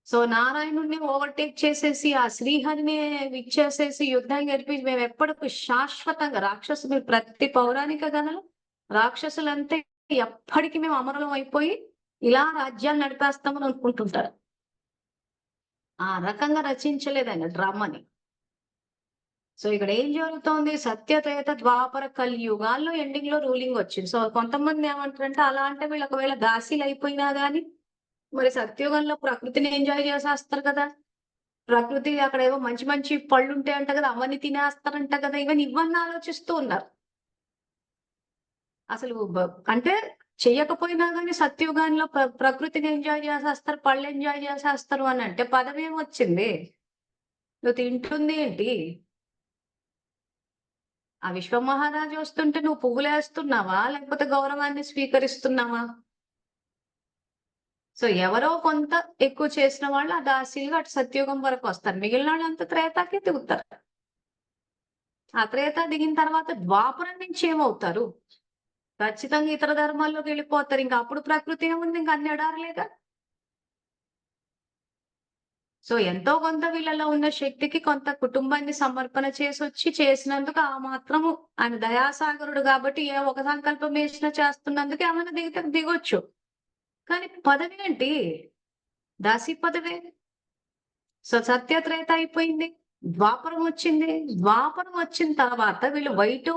సో నారాయణుడిని ఓవర్‌టేక్ చేసేసి, ఆ శ్రీహరినే ఇచ్చేసేసి యుద్ధం గెలిపి మేమెప్పటికి శాశ్వతంగా రాక్షసులు ప్రతి పౌరాణిక కథలో రాక్షసులంతే ఎప్పటికి మేము అమరులం అయిపోయి, ఇలా రాజ్యాలు నడిపేస్తామని అనుకుంటుంటారు. ఆ రకంగా రచించలేదాయన డ్రామాని. సో ఇక్కడ ఏం జరుగుతోంది? సత్యత్రేత, ద్వాపర, కలియుగాల్లో ఎండింగ్‌లో రూలింగొచ్చింది. సో కొంతమంది ఏమంటారంటే, అలా అంటే వీళ్ళు ఒకవేళ దాసీలయిపోయినా గాని, మరి సత్యుగంలో ప్రకృతిని ఎంజాయ్ చేసేస్తారు కదా! ప్రకృతి అక్కడేవో మంచి మంచి పళ్ళుంటాయంట కదా! అవన్నీ తినేస్తారంట కదా! ఇవన్నీ ఆలోచిస్తూ ఉన్నారు. అసలు అంటే చెయ్యకపోయినా గాని సత్యుగంలో ప్రకృతిని ఎంజాయ్ చేసేస్తారు, పళ్ళు ఎంజాయ్ చేసేస్తారు అనంటే పదమేమొచ్చింది? నువ్వు తింటుంది ఏంటి? ఆ విశ్వమహారాజు వస్తుంటే నువ్వు పువ్వులేస్తున్నావా? లేకపోతే గౌరవాన్ని స్వీకరిస్తున్నావా? సో ఎవరో కొంత ఎక్కువ చేసిన వాళ్ళు ఆ దాసీలుగా అటు సత్యుగం వరకొస్తారు. మిగిలినోళ్ళంతా త్రేతాకే దిగుతారు. ఆ త్రేత దిగిన తర్వాత ద్వాపరం నుంచి ఏమవుతారు? ఖచ్చితంగా ఇతర ధర్మాల్లోకెళ్ళిపోతారు. ఇంక అప్పుడు ప్రకృతి ఏముంది? ఇంక అన్ని ఎడారులేగా. సో ఎంతో కొంత వీళ్ళలో ఉన్న శక్తికి కొంత కుటుంబాన్ని సమర్పణ చేసొచ్చి చేసినందుకు ఆ మాత్రము ఆయన దయాసాగరుడు గాబట్టి ఏ ఒక సంకల్పం వేసినా చేస్తున్నందుకు ఏమైనా దిగితే దిగొచ్చు. కానీ పదవేంటి? దాసీ పదవే. సో సత్యత్రేత అయిపోయింది. ద్వాపరం వచ్చింది. ద్వాపరం వచ్చిన తర్వాత వీళ్ళు వైటు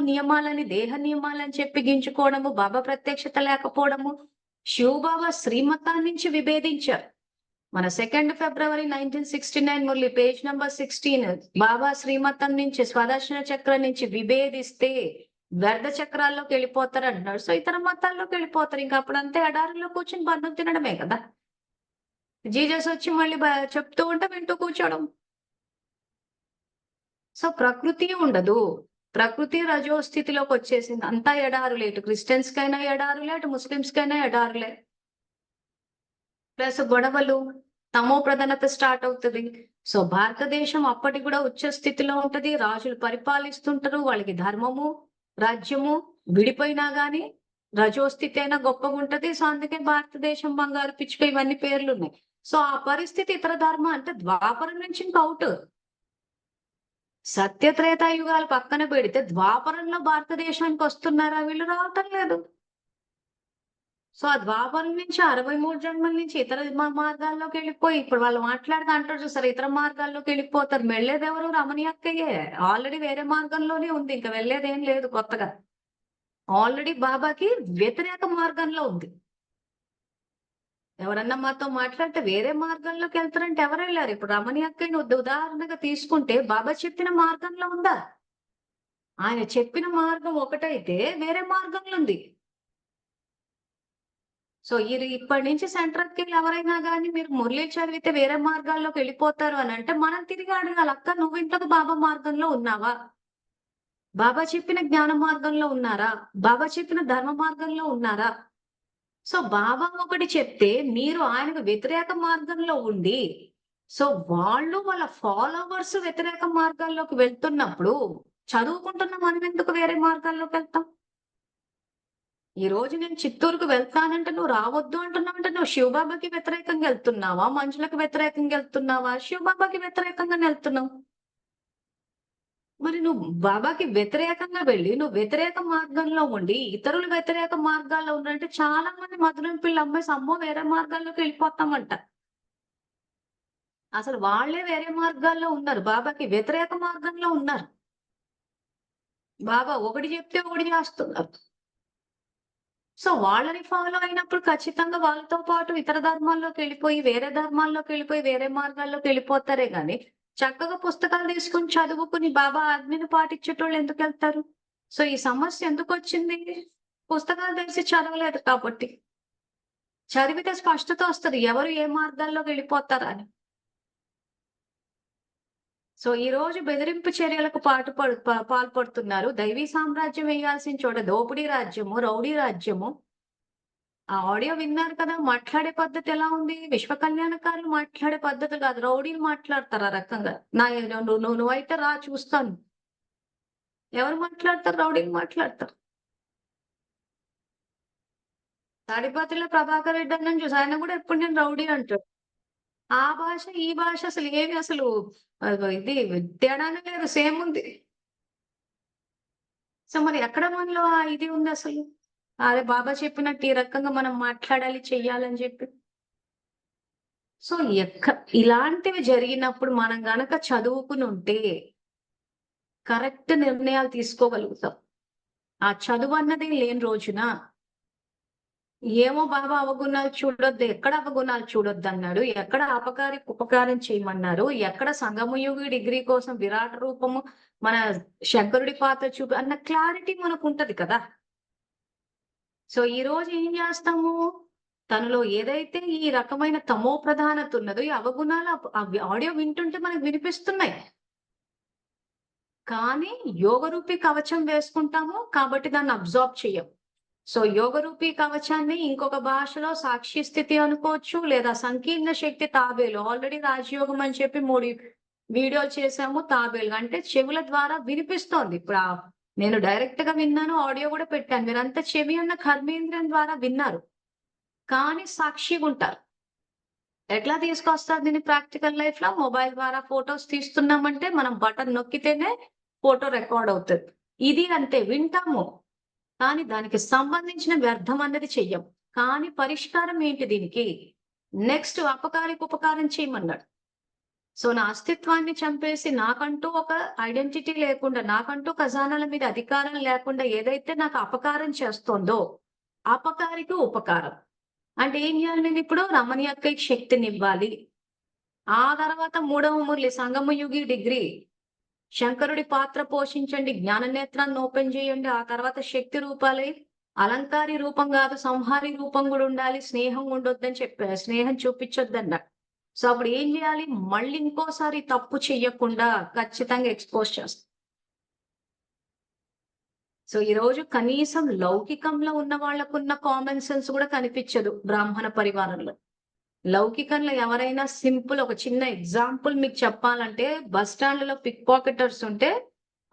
నియమాలని, దేహ నియమాలని చెప్పి గింజుకోవడము, బాబా ప్రత్యక్షత లేకపోవడము, శివబాబా శ్రీమతాన్నించి నుంచి విభేదించారు. మన 2 ఫిబ్రవరి 1969 మురళి పేజ్ నంబర్ 16 బాబా శ్రీమతం నుంచి స్వదర్శన చక్రం నుంచి విభేదిస్తే వ్యర్థ చక్రాల్లోకి వెళ్ళిపోతారు అంటున్నాడు. సో ఇతర మతాల్లోకి వెళ్ళిపోతారు. ఇంకా అప్పుడంతే ఎడారిలో కూర్చొని బంధం తినడమే కదా! జీసస్ వచ్చి మళ్ళీ చెప్తూ ఉంటే వింటూ కూర్చోవడం. సో ప్రకృతి ఉండదు. ప్రకృతి రజో స్థితిలోకి వచ్చేసింది. అంతా ఎడారులే. ఇటు క్రిస్టియన్స్‌కైనా ఎడారులే, అటు ముస్లిమ్స్‌కైనా ఎడారులే. ప్లస్ గొడవలు, తమో ప్రధానత స్టార్ట్ అవుతది. సో భారతదేశం అప్పటికి కూడా ఉచ్చ స్థితిలో ఉంటది. రాజులు పరిపాలిస్తుంటారు. వాళ్ళకి ధర్మము, రాజ్యము విడిపోయినా గాని రజోస్థితి అయినా గొప్పగుంటది. సో అందుకే భారతదేశం బంగారు పిచ్చుక ఇవన్నీ పేర్లున్నాయి. సో ఆ పరిస్థితి ఇతర ధర్మం అంటే ద్వాపరం నుంచి ఇంక ఔట్. సత్యత్రేతాయుగాలు పక్కన పెడితే ద్వాపరంలో భారతదేశానికి వస్తున్నారా వీళ్ళు? రావటం లేదు. సో, ఆ ద్వాపరం నుంచి 63 జన్మల నుంచి ఇతర మార్గాల్లోకెళ్ళిపోయి ఇప్పుడు వాళ్ళు మాట్లాడుతా అంటారు చూసారా? ఇతర మార్గాల్లోకెళ్ళిపోతారు. వెళ్ళేదెవరు? రమణి అక్కయ్యే. ఆల్రెడీ వేరే మార్గంలోనే ఉంది. ఇంక వెళ్ళేదేం లేదు కొత్తగా. ఆల్రెడీ బాబాకి వ్యతిరేక మార్గంలో ఉంది. ఎవరన్నా మాతో మాట్లాడితే వేరే మార్గంలోకెళ్తారంటే ఎవరెళ్లారు? ఇప్పుడు రమణి అక్కయ్యని ఉదాహరణగా తీసుకుంటే బాబా చెప్పిన మార్గంలో ఉందా? ఆయన చెప్పిన మార్గం ఒకటైతే వేరే మార్గంలో ఉంది. సో, ఇప్పటి నుంచి సెంట్రల్‌కెళ్ళి ఎవరైనా గాని మీరు మురళి చదివితే వేరే మార్గాల్లోకి వెళ్ళిపోతారు అనంటే, మనం తిరిగి అడగాలి. అక్క నువ్వు ఇంతకు బాబా మార్గంలో ఉన్నావా? బాబా చెప్పిన జ్ఞాన మార్గంలో ఉన్నారా? బాబా చెప్పిన ధర్మ మార్గంలో ఉన్నారా? సో, బాబా ఒకటి చెప్తే మీరు ఆయనకు వ్యతిరేక మార్గంలో ఉండి, సో, వాళ్ళు వాళ్ళ ఫాలోవర్స్ వ్యతిరేక మార్గాల్లోకి వెళ్తున్నప్పుడు, చదువుకుంటున్న మనమెందుకు వేరే మార్గాల్లోకెళ్తాం? ఈ రోజు నేను చిత్తూరుకు వెళ్తానంటే నువ్వు రావద్దు అంటున్నావంటే నువ్వు శివబాబాకి వ్యతిరేకంగా వెళ్తున్నావా? మనుషులకు వ్యతిరేకంగా వెళ్తున్నావా? శివబాబాకి వ్యతిరేకంగానే వెళ్తున్నావు. మరి నువ్వు బాబాకి వ్యతిరేకంగా వెళ్ళి, నువ్వు వ్యతిరేక మార్గంలో ఉండి, ఇతరులు వ్యతిరేక మార్గాల్లో ఉన్నారంటే చాలా మంది మధురం పిల్ల అమ్మాయి అమ్మో వేరే మార్గాల్లోకి వెళ్ళిపోతామంట. అసలు వాళ్ళే వేరే మార్గాల్లో ఉన్నారు. బాబాకి వ్యతిరేక మార్గంలో ఉన్నారు. బాబా ఒకటి చెప్తే ఒకటి చేస్తున్నారు. సో వాళ్ళని ఫాలో అయినప్పుడు ఖచ్చితంగా వాళ్ళతో పాటు ఇతర ధర్మాల్లోకెళ్ళిపోయి, వేరే ధర్మాల్లోకెళ్ళిపోయి, వేరే మార్గాల్లోకెళ్ళిపోతారే గాని, చక్కగా పుస్తకాలు తీసుకొని చదువుకుని బాబా ఆజ్ఞని పాటించేటోళ్ళు ఎందుకెళ్తారు? సో ఈ సమస్య ఎందుకొచ్చింది? పుస్తకాలు తెరిసి చదవలేదు కాబట్టి. చదివితే స్పష్టత వస్తది. ఎవరు ఏ మార్గాల్లోకెళ్ళిపోతారని. సో ఈ రోజు బెదిరింపు చర్యలకు పాల్పడుతున్నారు. దైవీ సామ్రాజ్యం వేయాల్సిన చోట దోపిడీ రాజ్యము, రౌడీ రాజ్యము ఆ ఆడియో విన్నారు కదా! మాట్లాడే పద్ధతి ఎలా ఉంది? విశ్వ కళ్యాణకారులు మాట్లాడే పద్ధతి కాదు. రౌడీలు మాట్లాడతారు ఆ రకంగా. నా నువ్వైతే రా చూస్తాను. ఎవరు మాట్లాడతారు? రౌడీలు మాట్లాడతారు. తాడిపత్రిలో ప్రభాకర్ రెడ్డి అన్నని చూసి ఆయన కూడా ఎప్పుడు నేను రౌడీ అంటాడు. ఆ భాష, ఈ భాష అసలు ఏమి అసలు ఇది తేడానే లేదు. సేమ్ ఉంది. సో మరి ఎక్కడ మనలో ఆ ఇది ఉందసలు? అదే బాబా చెప్పినట్టు ఈ రకంగా మనం మాట్లాడాలి, చెయ్యాలని చెప్పి. సో ఇలాంటివి జరిగినప్పుడు మనం గనక చదువుకునుంటే కరెక్ట్ నిర్ణయాలు తీసుకోగలుగుతాం. ఆ చదువన్నది లేని రోజున ఏమో బాబా అవగుణాలు చూడొద్దు, ఎక్కడ అవగుణాలు చూడొద్దన్నాడు, ఎక్కడ అపకారికి ఉపకారం చేయమన్నారు, ఎక్కడ సంగమయుగి డిగ్రీ కోసం విరాట రూపము మన శంకరుడి పాత్ర అన్న క్లారిటీ మనకుంటది కదా! సో ఈ రోజు ఏం చేస్తాము? తనలో ఏదైతే ఈ రకమైన తమో ప్రధానత ఉన్నదో, ఈ అవగుణాలు ఆడియో వింటుంటే మనకు వినిపిస్తున్నాయి. కానీ యోగరూపి కవచం వేసుకుంటాము కాబట్టి దాన్ని అబ్జార్బ్ చెయ్యం. సో యోగరూపి కవచాన్ని ఇంకొక భాషలో సాక్షి స్థితి అనుకోవచ్చు, లేదా సంకీర్ణ శక్తి తాబేలు. ఆల్రెడీ రాజయోగం అని చెప్పి 3 వీడియోలు చేసాము తాబేలు. అంటే చెవుల ద్వారా వినిపిస్తోంది. ఇప్పుడు నేను డైరెక్ట్ గా విన్నాను, ఆడియో కూడా పెట్టాను. మీరంతా చెవి అన్న కర్మేంద్రియం ద్వారా విన్నారు. కానీ సాక్షిగా ఉంటారు. ఎట్లా తీసుకొస్తారు దీన్ని ప్రాక్టికల్ లైఫ్ లో? మొబైల్ ద్వారా ఫోటోస్ తీస్తున్నామంటే మనం బటన్ నొక్కితేనే ఫోటో రికార్డ్ అవుతది. ఇది అంతే వింటాము. కానీ దానికి సంబంధించిన వ్యర్థం అన్నది చెయ్యం. కానీ పరిష్కారం ఏంటి దీనికి? నెక్స్ట్ అపకారికి ఉపకారం చేయమన్నాడు. సో నా అస్తిత్వాన్ని చంపేసి నాకంటూ ఒక ఐడెంటిటీ లేకుండా, నాకంటూ ఖజానాల మీద అధికారం లేకుండా ఏదైతే నాకు అపకారం చేస్తోందో, అపకారికి ఉపకారం. అంటే ఏం చేయాలి నేనిప్పుడు? రమణి అక్కకి శక్తినివ్వాలి. ఆ తర్వాత మూడవ మురళి సంగమయుగి డిగ్రీ. శంకరుడి పాత్ర పోషించండి, జ్ఞాన నేత్రాన్ని ఓపెన్ చేయండి. ఆ తర్వాత శక్తి రూపాలై అలంకారి రూపం కాదు, సంహారి రూపం కూడా ఉండాలి. స్నేహం ఉండొద్దని చెప్పారు. స్నేహం చూపించొద్దన్నాడు. సో అప్పుడు ఏం చేయాలి? మళ్ళీ ఇంకోసారి తప్పు చెయ్యకుండా ఖచ్చితంగా ఎక్స్‌పోజ్ చేస్తాం. సో ఈరోజు కనీసం లౌకికంలో ఉన్న వాళ్ళకున్న కామన్ సెన్స్ కూడా కనిపించదు బ్రాహ్మణ పరివారంలో. లౌకికంలో ఎవరైనా సింపుల్ ఒక చిన్న ఎగ్జాంపుల్ మీకు చెప్పాలంటే బస్ స్టాండ్‌లో పిక్ పాకెటర్స్ ఉంటే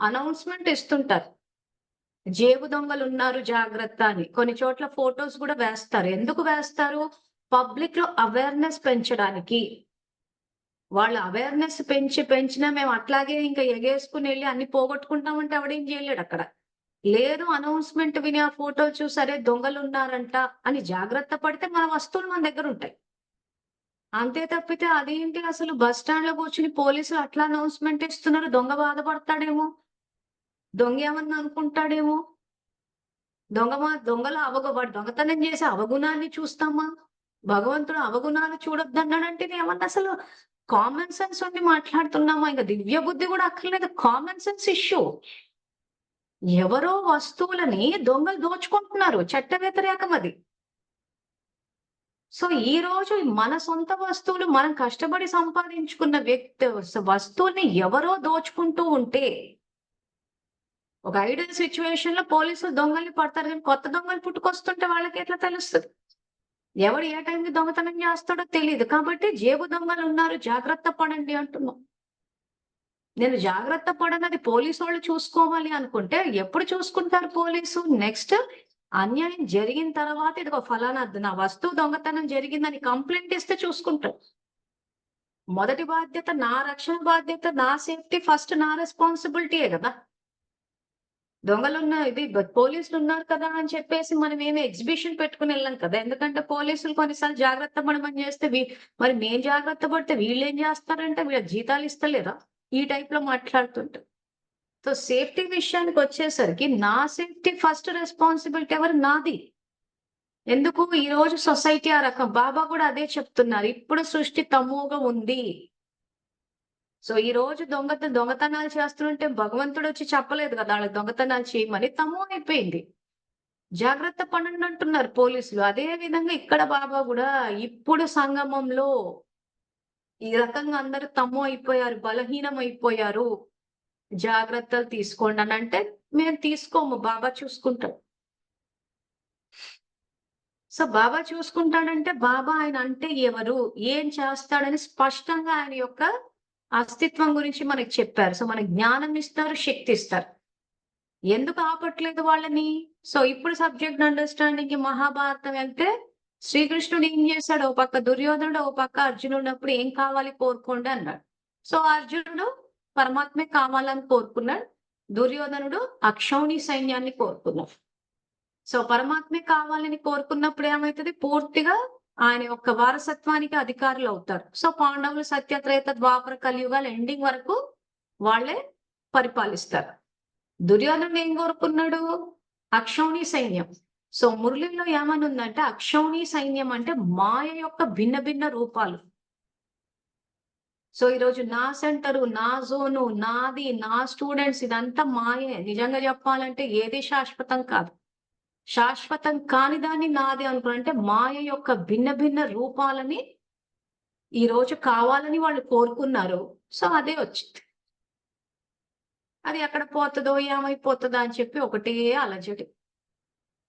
అనౌన్స్‌మెంట్ ఇస్తుంటారు. జేబు దొంగలున్నారు జాగ్రత్త అని. కొన్ని చోట్ల ఫోటోస్ కూడా వేస్తారు. ఎందుకు వేస్తారు? పబ్లిక్‌లో అవేర్‌నెస్ పెంచడానికి. వాళ్ళు అవేర్‌నెస్ పెంచినా మేము అట్లాగే ఇంకా ఎగేసుకొని ఎళ్లి అన్ని పోగొట్టుకుంటామంటే ఎవడేం చేయలేడక్కడ. లేదు అనౌన్స్‌మెంట్ విని ఆ ఫోటోలు చూసి అరే దొంగలున్నారంట అని జాగ్రత్త పడితే మన వస్తువులు మన దగ్గరుంటాయి. అంతే తప్పితే అదేంటి అసలు బస్ స్టాండ్‌లో కూర్చొని పోలీసులు అట్లా అనౌన్స్‌మెంట్ ఇస్తున్నారు. దొంగ బాధపడతాడేమో! దొంగ ఏమన్నా అనుకుంటాడేమో! దొంగలు వాడు దొంగతనం చేసే అవగుణాన్ని చూస్తామా? భగవంతుడు అవగుణాలు చూడొద్దన్నాడంటే ఇదేమన్నా అసలు కామన్ సెన్స్ ఉండి మాట్లాడుతున్నామా? ఇంక దివ్య బుద్ధి కూడా అక్కర్లేదు. Common sense issue. ఎవరో వస్తువులని దొంగలు దోచుకుంటున్నారు. చట్ట వ్యతిరేకం అది. సో, ఈరోజు మన సొంత వస్తువులు మనం కష్టపడి సంపాదించుకున్న వస్తువుల్ని ఎవరో దోచుకుంటూ ఉంటే, ఒక ఐడియల్ సిట్యుయేషన్‌లో పోలీసులు దొంగల్ని పడతారు గానీ, కొత్త దొంగలు పుట్టుకొస్తుంటే వాళ్ళకెట్లా తెలుస్తది? ఎవడు ఏ టైంకి దొంగతనం చేస్తాడో తెలీదు. కాబట్టి జేబు దొంగలున్నారు జాగ్రత్త పడండి అంటున్నాం. నేను జాగ్రత్త పడనది పోలీసోళ్ళు చూసుకోవాలి అనుకుంటే, ఎప్పుడు చూసుకుంటారు పోలీసు? నెక్స్ట్ అన్యాయం జరిగిన తర్వాత ఇదిగో ఫలానా నా వస్తువు దొంగతనం జరిగిందని కంప్లెయింట్ ఇస్తే చూసుకుంటారు. మొదటి బాధ్యత నా రక్షణ బాధ్యత, నా సేఫ్టీ ఫస్ట్ నా రెస్పాన్సిబిలిటీయే గదా! పోలీసులున్నారు కదా అని చెప్పేసి మనమేమి ఎగ్జిబిషన్ పెట్టుకొని ఎళ్ళం కదా! ఎందుకంటే పోలీసులు కొన్నిసార్లు జాగ్రత్త పడమని జేస్తే మరి మేము జాగ్రత్త పడితే వీళ్ళేం జేస్తారంటే వీళ్ళకి జీతాలు ఇస్తలేరా? ఈ టైప్‌లో మాట్లాడుతుంటారు. సో, సేఫ్టీ విషయానికొచ్చేసరికి నా సేఫ్టీ ఫస్ట్ రెస్పాన్సిబిలిటీ నాది. ఎందుకు ఈరోజు సొసైటీ ఆ రకం. బాబా గూడా అదే చెప్తున్నారు. ఇప్పుడు సృష్టి తమోగా ఉంది. సో, ఈరోజు దొంగతనాలు చేస్తుంటే భగవంతుడొచ్చి చెప్పలేదు గదా! ఆళ్ళకి దొంగతనాలు చేయమని. తమో అయిపోయింది. జాగ్రత్త పడండి అంటున్నారు పోలీసులు. అదే విధంగా ఇక్కడ బాబా గూడా ఇప్పుడు సంగమంలో ఈ రకంగా అందరూ తమో అయిపోయారు, బలహీనమైపోయారు. జాగ్రత్తలు తీసుకోండి అనంటే, మేము తీసుకోము బాబా చూసుకుంటాడు. సో బాబా చూసుకుంటాడంటే బాబా ఆయన అంటే ఎవరు? ఏం చేస్తాడని స్పష్టంగా ఆయన యొక్క అస్తిత్వం గురించి మనకు చెప్పారు. సో మనకు జ్ఞానం ఇస్తారు, శక్తి ఇస్తారు. ఎందుకు ఆపట్లేదు వాళ్ళని? సో ఇప్పుడు సబ్జెక్ట్ అండర్‌స్టాండింగ్‌కి మహాభారతం వెళ్తే శ్రీకృష్ణుడు ఏం చేశాడు? ఓ పక్క దుర్యోధనుడు, ఓ పక్క అర్జునుడు ఉన్నప్పుడు ఏం కావాలి కోరుకోండి అన్నాడు. సో అర్జునుడు పరమాత్మే కావాలని కోరుకున్నాడు. దుర్యోధనుడు అక్షౌణి సైన్యాన్ని కోరుకున్నాడు. సో పరమాత్మే కావాలని కోరుకున్నప్పుడు ఏమైతది? పూర్తిగా ఆయన యొక్క వారసత్వానికి అధికారులు అవుతారు. సో పాండవులు సత్యత్రేత ద్వాపర కలియుగాల ఎండింగ్ వరకు వాళ్ళే పరిపాలిస్తారు. దుర్యోధనుడు ఏం కోరుకున్నాడు? అక్షౌణి సైన్యం. సో మురళిలో ఏమని ఉందంటే అక్షౌణి సైన్యం అంటే మాయ యొక్క భిన్న భిన్న రూపాలు. సో ఈరోజు నా సెంటరు, నా జోను, నాది, నా స్టూడెంట్స్ ఇదంతా మాయే. నిజంగా చెప్పాలంటే ఏది శాశ్వతం కాదు. శాశ్వతం కాని దాన్ని నాది అనుకున్నంటే మాయ యొక్క భిన్న భిన్న రూపాలని ఈ రోజు కావాలని వాళ్ళు కోరుకున్నారు. సో అదే వచ్చింది. అది ఎక్కడ పోతదో, ఏమైపోతదో అని చెప్పి ఒకటే అలజడి.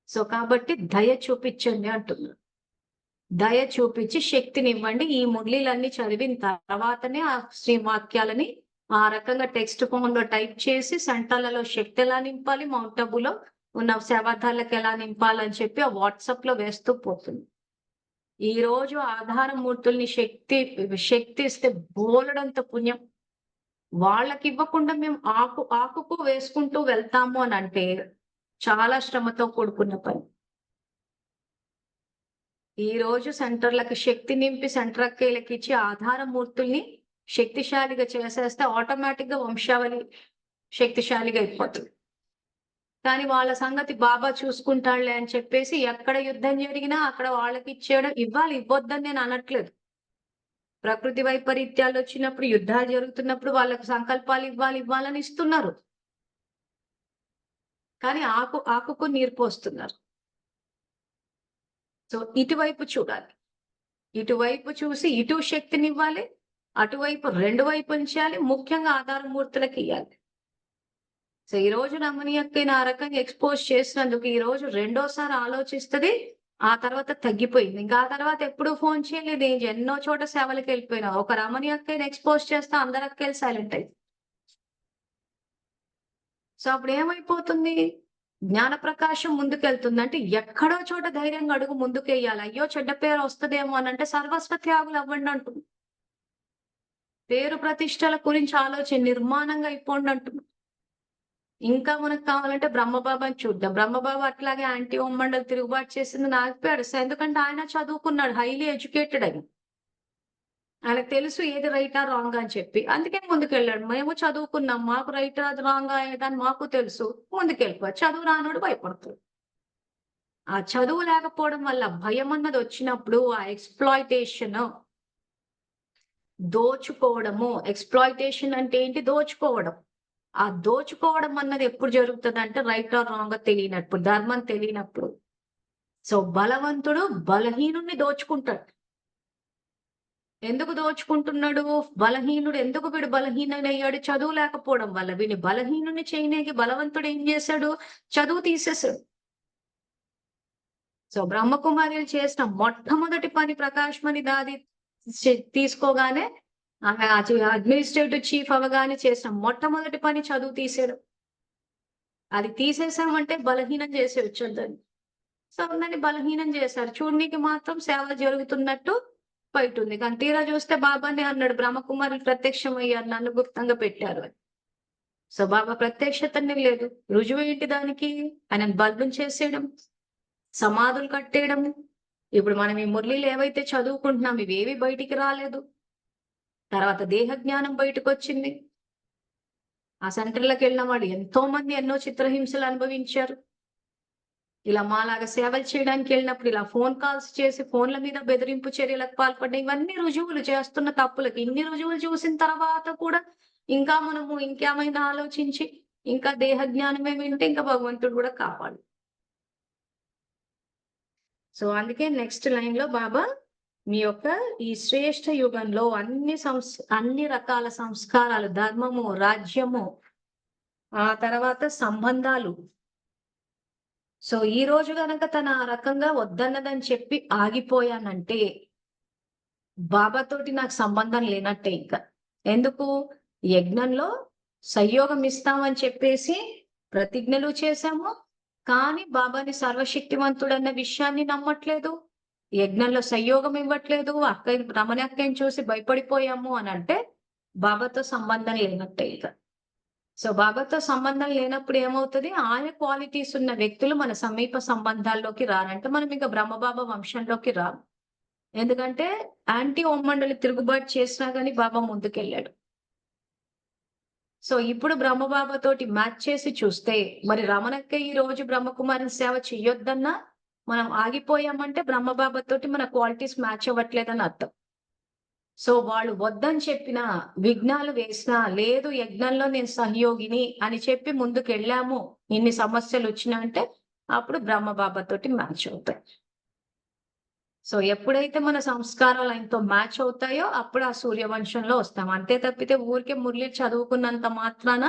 సో కాబట్టి దయ చూపించండి అంటున్నారు. దయ చూపించి శక్తినివ్వండి. ఈ మురళీలన్నీ చదివిన తర్వాతనే ఆ శ్రీ వాక్యాలని ఆ రకంగా టెక్స్ట్ ఫామ్ లో టైప్ చేసి సెంటర్లలో శక్తి ఎలా నింపాలి, మౌంట్ ఆబూలో ఉన్న శవాధార్లకు ఎలా నింపాలని చెప్పి ఆ వాట్సాప్ లో వేస్తూ పోతుంది. ఈ రోజు ఆధారమూర్తుల్ని శక్తి ఇస్తే బోలెడంత పుణ్యం. వాళ్ళకి ఇవ్వకుండా మేము ఆకుకు వేసుకుంటూ వెళ్తాము అని అంటే చాలా శ్రమతో కూడుకున్న పని. ఈ రోజు సెంటర్లకు శక్తి నింపి సెంటర్ అక్కయ్యలకి ఇచ్చి ఆధారమూర్తుల్ని శక్తిశాలిగా చేసేస్తే ఆటోమేటిక్ గా వంశావళి శక్తిశాలిగా అయిపోతుంది. కానీ వాళ్ళ సంగతి బాబా చూసుకుంటాడులే అని చెప్పేసి ఎక్కడ యుద్ధం జరిగినా అక్కడ వాళ్ళకి ఇచ్చేయడం. ఇవ్వాలి, ఇవ్వొద్దని నేను అనట్లేదు. ప్రకృతి వైపరీత్యాలు వచ్చినప్పుడు, యుద్ధాలు జరుగుతున్నప్పుడు వాళ్ళకి సంకల్పాలు ఇవ్వాలని ఇస్తున్నారు. కానీ ఆకుకు నీరు పోస్తున్నారు. సో ఇటువైపు చూడాలి. ఇటువైపు చూసి ఇటు శక్తినివ్వాలి, అటువైపు రెండు వైపులు చేయాలి. ముఖ్యంగా ఆధారమూర్తులకు ఇవ్వాలి. సో ఈ రోజు రమణి అక్కని ఆ రకంగా ఎక్స్పోజ్ చేసినందుకు ఈ రోజు రెండోసారి ఆలోచిస్తుంది. ఆ తర్వాత తగ్గిపోయింది. ఇంకా ఆ తర్వాత ఎప్పుడు ఫోన్ చేయలేదు. ఎన్నో చోట సేవలకు వెళ్ళిపోయినా ఒక రమణి అక్కని ఎక్స్పోజ్ చేస్తే అందరు అక్కలు సైలెంట్ అయ్యి. సో అప్పుడు ఏమైపోతుంది? జ్ఞాన ప్రకాశం ముందుకెళ్తుంది. అంటే ఎక్కడో చోట ధైర్యంగా అడుగు ముందుకెయ్యాలి. అయ్యో చెడ్డ పేరు వస్తుందేమో అని అంటే సర్వస్వ త్యాగులు అవ్వండి అంటుంది. పేరు ప్రతిష్టల గురించి ఆలోచన నిర్మాణంగా అయిపోండి అంటుంది. ఇంకా మనకు కావాలంటే బ్రహ్మబాబాని చూద్దాం. బ్రహ్మబాబా అట్లాగే యాంటీ ఓమండల్ తిరుగుబాటు చేసింది ఆగిపోయాడు. ఎందుకంటే ఆయన చదువుకున్నాడు, హైలీ ఎడ్యుకేటెడ్ అని. ఆయనకు తెలుసు ఏది రైటా రాంగ్ అని చెప్పి. అందుకే ముందుకెళ్ళాడు. మేము చదువుకున్నాం, మాకు రైట్ అది రాంగ్ అయ్యేదని మాకు తెలుసు. ముందుకెళ్ళిపోయాడు. చదువు రానోడు భయపడతాడు. ఆ చదువు లేకపోవడం వల్ల భయం అన్నది వచ్చినప్పుడు ఆ ఎక్స్‌ప్లాయిటేషన్, దోచుకోవడము. ఎక్స్‌ప్లాయిటేషన్ అంటే ఏంటి? దోచుకోవడం. ఆ దోచుకోవడం అన్నది ఎప్పుడు జరుగుతదంటే రైట్ ఆర్ రాంగ్ తెలియనప్పుడు, ధర్మం తెలియనప్పుడు. సో బలవంతుడు బలహీనుడిని దోచుకుంటాడు. ఎందుకు దోచుకుంటున్నాడు? బలహీనుడు ఎందుకు వీడు బలహీనుడయ్యాడు? చదువు లేకపోవడం వల్ల. వీడిని బలహీనుడిని చేయనీకి బలవంతుడు ఏం చేశాడు? చదువు తీసేశాడు. సో బ్రహ్మకుమారిలు చేసిన మొట్టమొదటి పని ప్రకాశ్మణి దాది తీసుకోగానే ఆమె అడ్మినిస్ట్రేటివ్ చీఫ్ అవగానే చేసిన మొట్టమొదటి పని చదువు తీసేయడం. అది తీసేసామంటే బలహీనం చేసేయొచ్చు దాన్ని. సో అందరిని బలహీనం చేశారు. చూడనీకి మాత్రం సేవ జరుగుతున్నట్టు బయట ఉంది. కానీ తీరా చూస్తే బాబానే అన్నాడు, బ్రహ్మకుమారులు ప్రత్యక్షమయ్యారు, నన్ను గుప్తంగా పెట్టారు అని. సో బాబా ప్రత్యక్షతనే లేదు. రుజువు ఏంటి దానికి? ఆయన బల్బును చేసేయడం, సమాధులు కట్టేయడం. ఇప్పుడు మనం ఈ మురళీలు ఏవైతే చదువుకుంటున్నాం ఇవేవి బయటికి రాలేదు. తర్వాత దేహ జ్ఞానం బయటకు వచ్చింది. ఆ సెంటర్లకు వెళ్ళిన వాళ్ళు ఎంతో మంది ఎన్నో చిత్రహింసలు అనుభవించారు. ఇలా మాలాగా సేవలు చేయడానికి వెళ్ళినప్పుడు ఇలా ఫోన్ కాల్స్ చేసి ఫోన్ల మీద బెదిరింపు చర్యలకు పాల్పడ్డ ఇవన్నీ రుజువులు చేస్తున్న తప్పులకి. ఇన్ని రుజువులు చూసిన తర్వాత కూడా ఇంకా మనము ఇంకేమైనా ఆలోచించి ఇంకా దేహ జ్ఞానమే వింటే ఇంకా భగవంతుడు కూడా కాపాడు. సో అందుకే నెక్స్ట్ లైన్ లో బాబా మీ యొక్క ఈ శ్రేష్ఠ యుగంలో అన్ని రకాల సంస్కారాలు, ధర్మము, రాజ్యము, ఆ తర్వాత సంబంధాలు, సో ఈ రోజు గనక తన ఆ రకంగా వద్దన్నదని చెప్పి ఆగిపోయానంటే బాబాతోటి నాకు సంబంధం లేనట్టే ఇంకా. ఎందుకు? యజ్ఞంలో సంయోగం ఇస్తామని చెప్పేసి ప్రతిజ్ఞలు చేశాము. కానీ బాబాని సర్వశక్తివంతుడన్న విషయాన్ని నమ్మట్లేదు. యజ్ఞంలో సంయోగం ఇవ్వట్లేదు. రమణి అక్కని చూసి భయపడిపోయాము అనంటే బాబాతో సంబంధం లేనట్టే ఇక. సో బాబాతో సంబంధం లేనప్పుడు ఏమవుతది? ఆయన క్వాలిటీస్ ఉన్న వ్యక్తులు మన సమీప సంబంధాల్లోకి రారంటే మనం ఇక బ్రహ్మబాబా వంశంలోకి రాము. ఎందుకంటే యాంటీ ఓం మండలి తిరుగుబాటు చేసినా గాని బాబా ముందుకెళ్ళాడు. సో ఇప్పుడు బ్రహ్మబాబా తోటి మ్యాచ్ చేసి చూస్తే మరి రమణక్క ఈ రోజు బ్రహ్మకుమారిని సేవ చెయ్యొద్దన్నా మనం ఆగిపోయామంటే బ్రహ్మబాబా తోటి మన క్వాలిటీస్ మ్యాచ్ అవ్వట్లేదని అర్థం. సో వాళ్ళు వద్దని చెప్పినా, విఘ్నాలు వేసినా, లేదు యజ్ఞంలో నేను సహయోగిని అని చెప్పి ముందుకెళ్ళాము, ఇన్ని సమస్యలు వచ్చినా అంటే అప్పుడు బ్రహ్మబాబా తోటి మ్యాచ్ అవుతాయి. సో ఎప్పుడైతే మన సంస్కారాలు ఆయనతో మ్యాచ్ అవుతాయో అప్పుడు ఆ సూర్యవంశంలో వస్తాం. అంతే తప్పితే ఊరికే మురళీలు చదువుకున్నంత మాత్రాన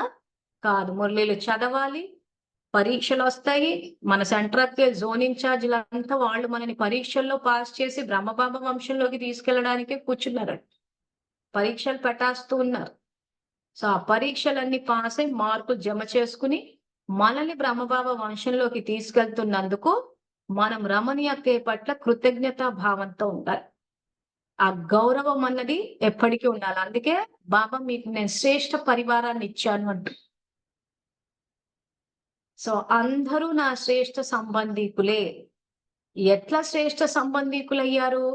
కాదు. మురళీలు చదవాలి, పరీక్షలు వస్తాయి. మన సెంట్రల్ జోన్ ఇన్ఛార్జీలంతా వాళ్ళు మనని పరీక్షల్లో పాస్ చేసి బ్రహ్మబాబా వంశంలోకి తీసుకెళ్ళడానికి కూర్చున్నారు. పరీక్షలు పెట్టేస్తూ ఉన్నారు. సో ఆ పరీక్షలన్నీ పాస్ అయి మార్కులు జమ చేసుకుని మనల్ని బ్రహ్మబాబా వంశంలోకి తీసుకెళ్తున్నందుకు మనం రమణి అక్కయ్య పట్ల కృతజ్ఞతా భావంతో ఉండాలి. ఆ గౌరవం అన్నది ఎప్పటికీ ఉండాలి. అందుకే బాబా మీకు నేను శ్రేష్ఠ పరివారాన్ని ఇచ్చాను అంటూ. సో అందరూ నా శ్రేష్ఠ సంబంధీకులే. ఎట్లా శ్రేష్ఠ సంబంధీకులయ్యారు?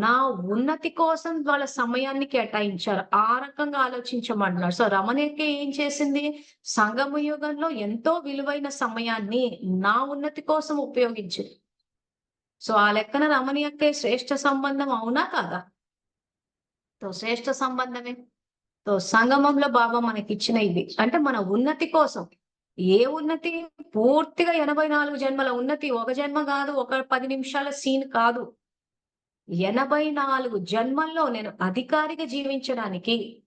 నా ఉన్నతి కోసం వాళ్ళ సమయాన్ని కేటాయించారు. ఆ రకంగా ఆలోచించమంటున్నారు. సో రమణికి ఏం చేసింది? సంగమ యుగంలో ఎంతో విలువైన సమయాన్ని నా ఉన్నతి కోసం ఉపయోగించింది. సో ఆ లెక్కన రమణి అక్కే శ్రేష్ఠ సంబంధం అవునా కాదా? సో శ్రేష్ఠ సంబంధమే. సో సంగమంలో బాబా మనకిచ్చిన ఇది అంటే మన ఉన్నతి కోసం. ఏ ఉన్నతి? పూర్తిగా 84 జన్మల ఉన్నతి. ఒక జన్మ కాదు, ఒక 10 నిమిషాల సీన్ కాదు. 84 జన్మల్లో నేను అధికారిగా జీవించడానికి,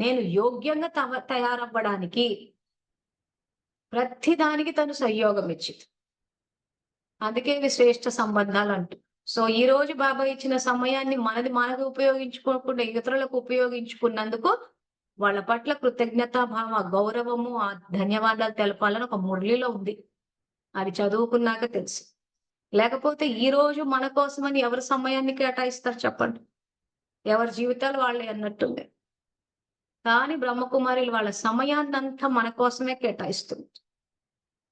నేను యోగ్యంగా తయారవ్వడానికి ప్రతి దానికి తను సంయోగం ఇచ్చింది. అందుకే ఇవి శ్రేష్ఠ సంబంధాలు అంటూ. సో ఈ రోజు బాబా ఇచ్చిన సమయాన్ని మనకు ఉపయోగించుకోకుండా ఇతరులకు ఉపయోగించుకున్నందుకు వాళ్ళ పట్ల కృతజ్ఞతాభావ, గౌరవము, ఆ ధన్యవాదాలు తెలపాలని ఒక మురళిలో ఉంది. అది చదువుకున్నాక తెలుసు. లేకపోతే ఈ రోజు మన కోసమని ఎవరి సమయాన్ని కేటాయిస్తారు చెప్పండి? ఎవరి జీవితాలు వాళ్ళే అన్నట్టుంది. కానీ బ్రహ్మకుమారిలు వాళ్ళ సమయాన్నంతా మన కోసమే కేటాయిస్తుంది.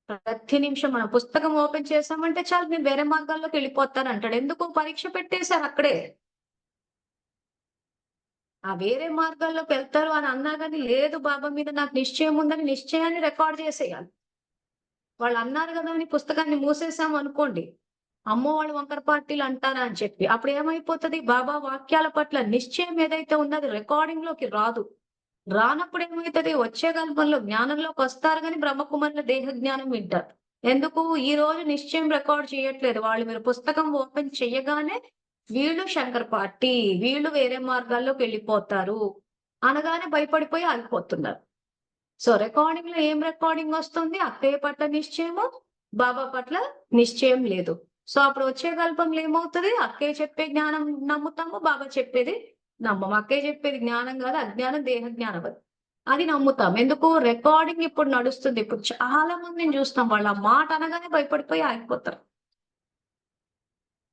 ప్రతి నిమిషం మనం పుస్తకం ఓపెన్ చేసామంటే చాలు నేను వేరే మార్గాల్లోకి వెళ్ళిపోతాను అంటాడు. ఎందుకు? పరీక్ష పెట్టేశారు అక్కడే. ఆ వేరే మార్గాల్లోకి వెళ్తారు అని అన్నా గాని లేదు బాబా మీద నాకు నిశ్చయం ఉందని నిశ్చయాన్ని రికార్డ్ చేసేయాలి. వాళ్ళు అన్నారు కదా అని పుస్తకాన్ని మూసేసాం అనుకోండి. అమ్మో వాళ్ళు వంకర పార్టీలు అంటారా అని చెప్పి. అప్పుడు ఏమైపోతది? బాబా వాక్యాల పట్ల నిశ్చయం ఏదైతే ఉన్నది రికార్డింగ్ లోకి రాదు. రానప్పుడు ఏమైతది? వచ్చే కల్పంలో జ్ఞానంలోకి వస్తారు గాని బ్రహ్మకుమారుల దేహ జ్ఞానం వింటారు. ఎందుకు? ఈ రోజు నిశ్చయం రికార్డ్ చేయట్లేదు. వాళ్ళు మీరు పుస్తకం ఓపెన్ చెయ్యగానే వీళ్ళు శంకర్ పార్టీ, వీళ్ళు వేరే మార్గాల్లోకి వెళ్ళిపోతారు అనగానే భయపడిపోయి ఆగిపోతున్నారు. సో రికార్డింగ్ లో ఏం రికార్డింగ్ వస్తుంది? అక్కయ్య పట్ల నిశ్చయము, బాబా పట్ల నిశ్చయం లేదు. సో అప్పుడు వచ్చే కల్పంలో ఏమవుతది? అక్కయ్య చెప్పే జ్ఞానం నమ్ముతాము, బాబా చెప్పేది నమ్మం. అక్కయ్య చెప్పేది జ్ఞానం కాదు, అజ్ఞానం, దేహ జ్ఞానం అది నమ్ముతాం. ఎందుకు? రికార్డింగ్ ఇప్పుడు నడుస్తుంది. ఇప్పుడు చాలా మందిని చూస్తాం. వాళ్ళ మాట అనగానే భయపడిపోయి ఆగిపోతారు.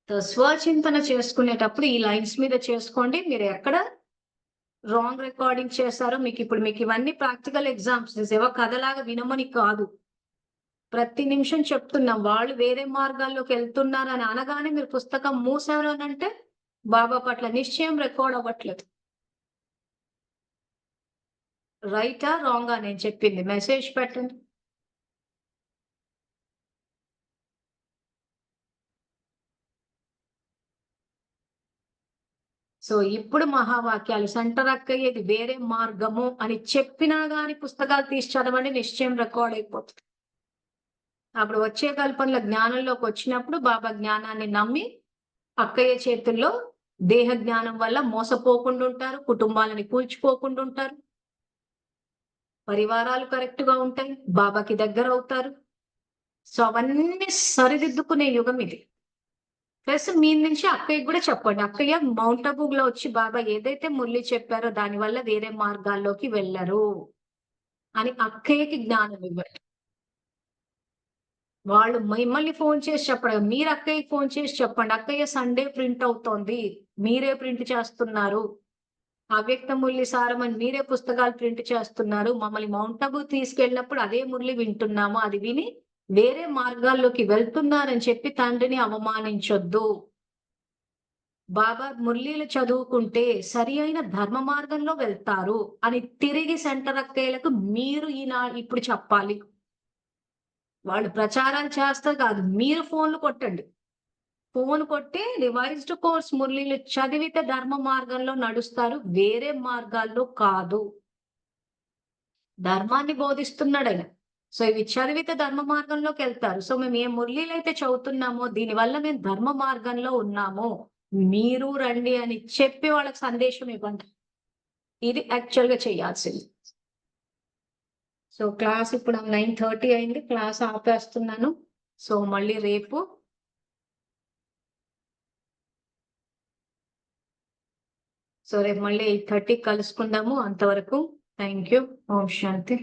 స్వచింతన చేసుకునేటప్పుడు ఈ లైన్స్ మీద చేసుకోండి. మీరు ఎక్కడ రాంగ్ రికార్డింగ్ చేశారో మీకు ఇవన్నీ ప్రాక్టికల్ ఎగ్జామ్స్. ఏవో కథలాగా వినమని కాదు. ప్రతి నిమిషం చెప్తున్నాం. వాళ్ళు వేరే మార్గాల్లోకి వెళ్తున్నారని అనగానే మీరు పుస్తకం మూసారు అనంటే బాబా పట్ల నిశ్చయం రికార్డ్ అవ్వట్లేదు. రైటా? రాంగా నేను చెప్పింది? మెసేజ్ పెట్టండి. సో ఇప్పుడు మహావాక్యాలు సెంటర్ అక్కయ్యేది వేరే మార్గము అని చెప్పినా గాని పుస్తకాలు తీసి చదవండి, నిశ్చయం రికార్డ్ అయిపోతుంది. అప్పుడు వచ్చే కల్పనలో జ్ఞానంలోకి వచ్చినప్పుడు బాబా జ్ఞానాన్ని నమ్మి అక్కయ్య చేతుల్లో దేహ జ్ఞానం వల్ల మోసపోకుండా ఉంటారు, కుటుంబాలని కూల్చిపోకుండా ఉంటారు, పరివారాలు కరెక్ట్ గా ఉంటాయి, బాబాకి దగ్గర అవుతారు. సో అవన్నీ సరిదిద్దుకునే యుగం ఇది. ప్లస్ మీ నుంచి అక్కయ్యకి కూడా చెప్పండి. అక్కయ్య మౌంట్ అబూలో వచ్చి బాబా ఏదైతే మురళి చెప్పారో దానివల్ల వేరే మార్గాల్లోకి వెళ్ళరు అని అక్కయ్యకి జ్ఞానం ఇవ్వండి. వాళ్ళు మిమ్మల్ని ఫోన్ చేసి చెప్పడం. మీరు అక్కయ్యకి ఫోన్ చేసి చెప్పండి. అక్కయ్య సండే ప్రింట్ అవుతోంది. మీరే ప్రింట్ చేస్తున్నారు. అవ్యక్త మురళి సారం అని మీరే పుస్తకాలు ప్రింట్ చేస్తున్నారు. మమ్మల్ని మౌంట్ అబూ తీసుకెళ్ళినప్పుడు అదే మురళి వింటున్నాము. అది విని వేరే మార్గాల్లోకి వెళ్తున్నారని చెప్పి తండ్రిని అవమానించొద్దు. బాబా మురళీలు చదువుకుంటే సరి అయిన ధర్మ మార్గంలో వెళ్తారు అని తిరిగి సెంటర్ అక్కయ్యలకు మీరు ఇప్పుడు చెప్పాలి. వాళ్ళు ప్రచారాలు చేస్తారు కాదు. మీరు ఫోన్లు కొట్టండి. ఫోన్ కొట్టి రివైజ్డ్ కోర్స్ మురళీలు చదివితే ధర్మ మార్గంలో నడుస్తారు. వేరే మార్గాల్లో కాదు. ధర్మాన్ని బోధిస్తున్నాడాయన. సో ఇవి చదివితే ధర్మ మార్గంలోకెళ్తారు. సో మేము ఏ మురళీలైతే చదువుతున్నామో దీనివల్ల మేము ధర్మ మార్గంలో ఉన్నాము. మీరు రండి అని చెప్పి వాళ్ళకి సందేశం ఇవ్వండి. ఇది యాక్చువల్‌గా చేయాల్సింది. సో క్లాస్ ఇప్పుడు 9:30 అయింది. క్లాస్ ఆపేస్తున్నాను. సో మళ్ళీ రేపు మళ్ళీ 8:30 కలుసుకుందాము. అంతవరకు థాంక్ యూ. Om Shanti.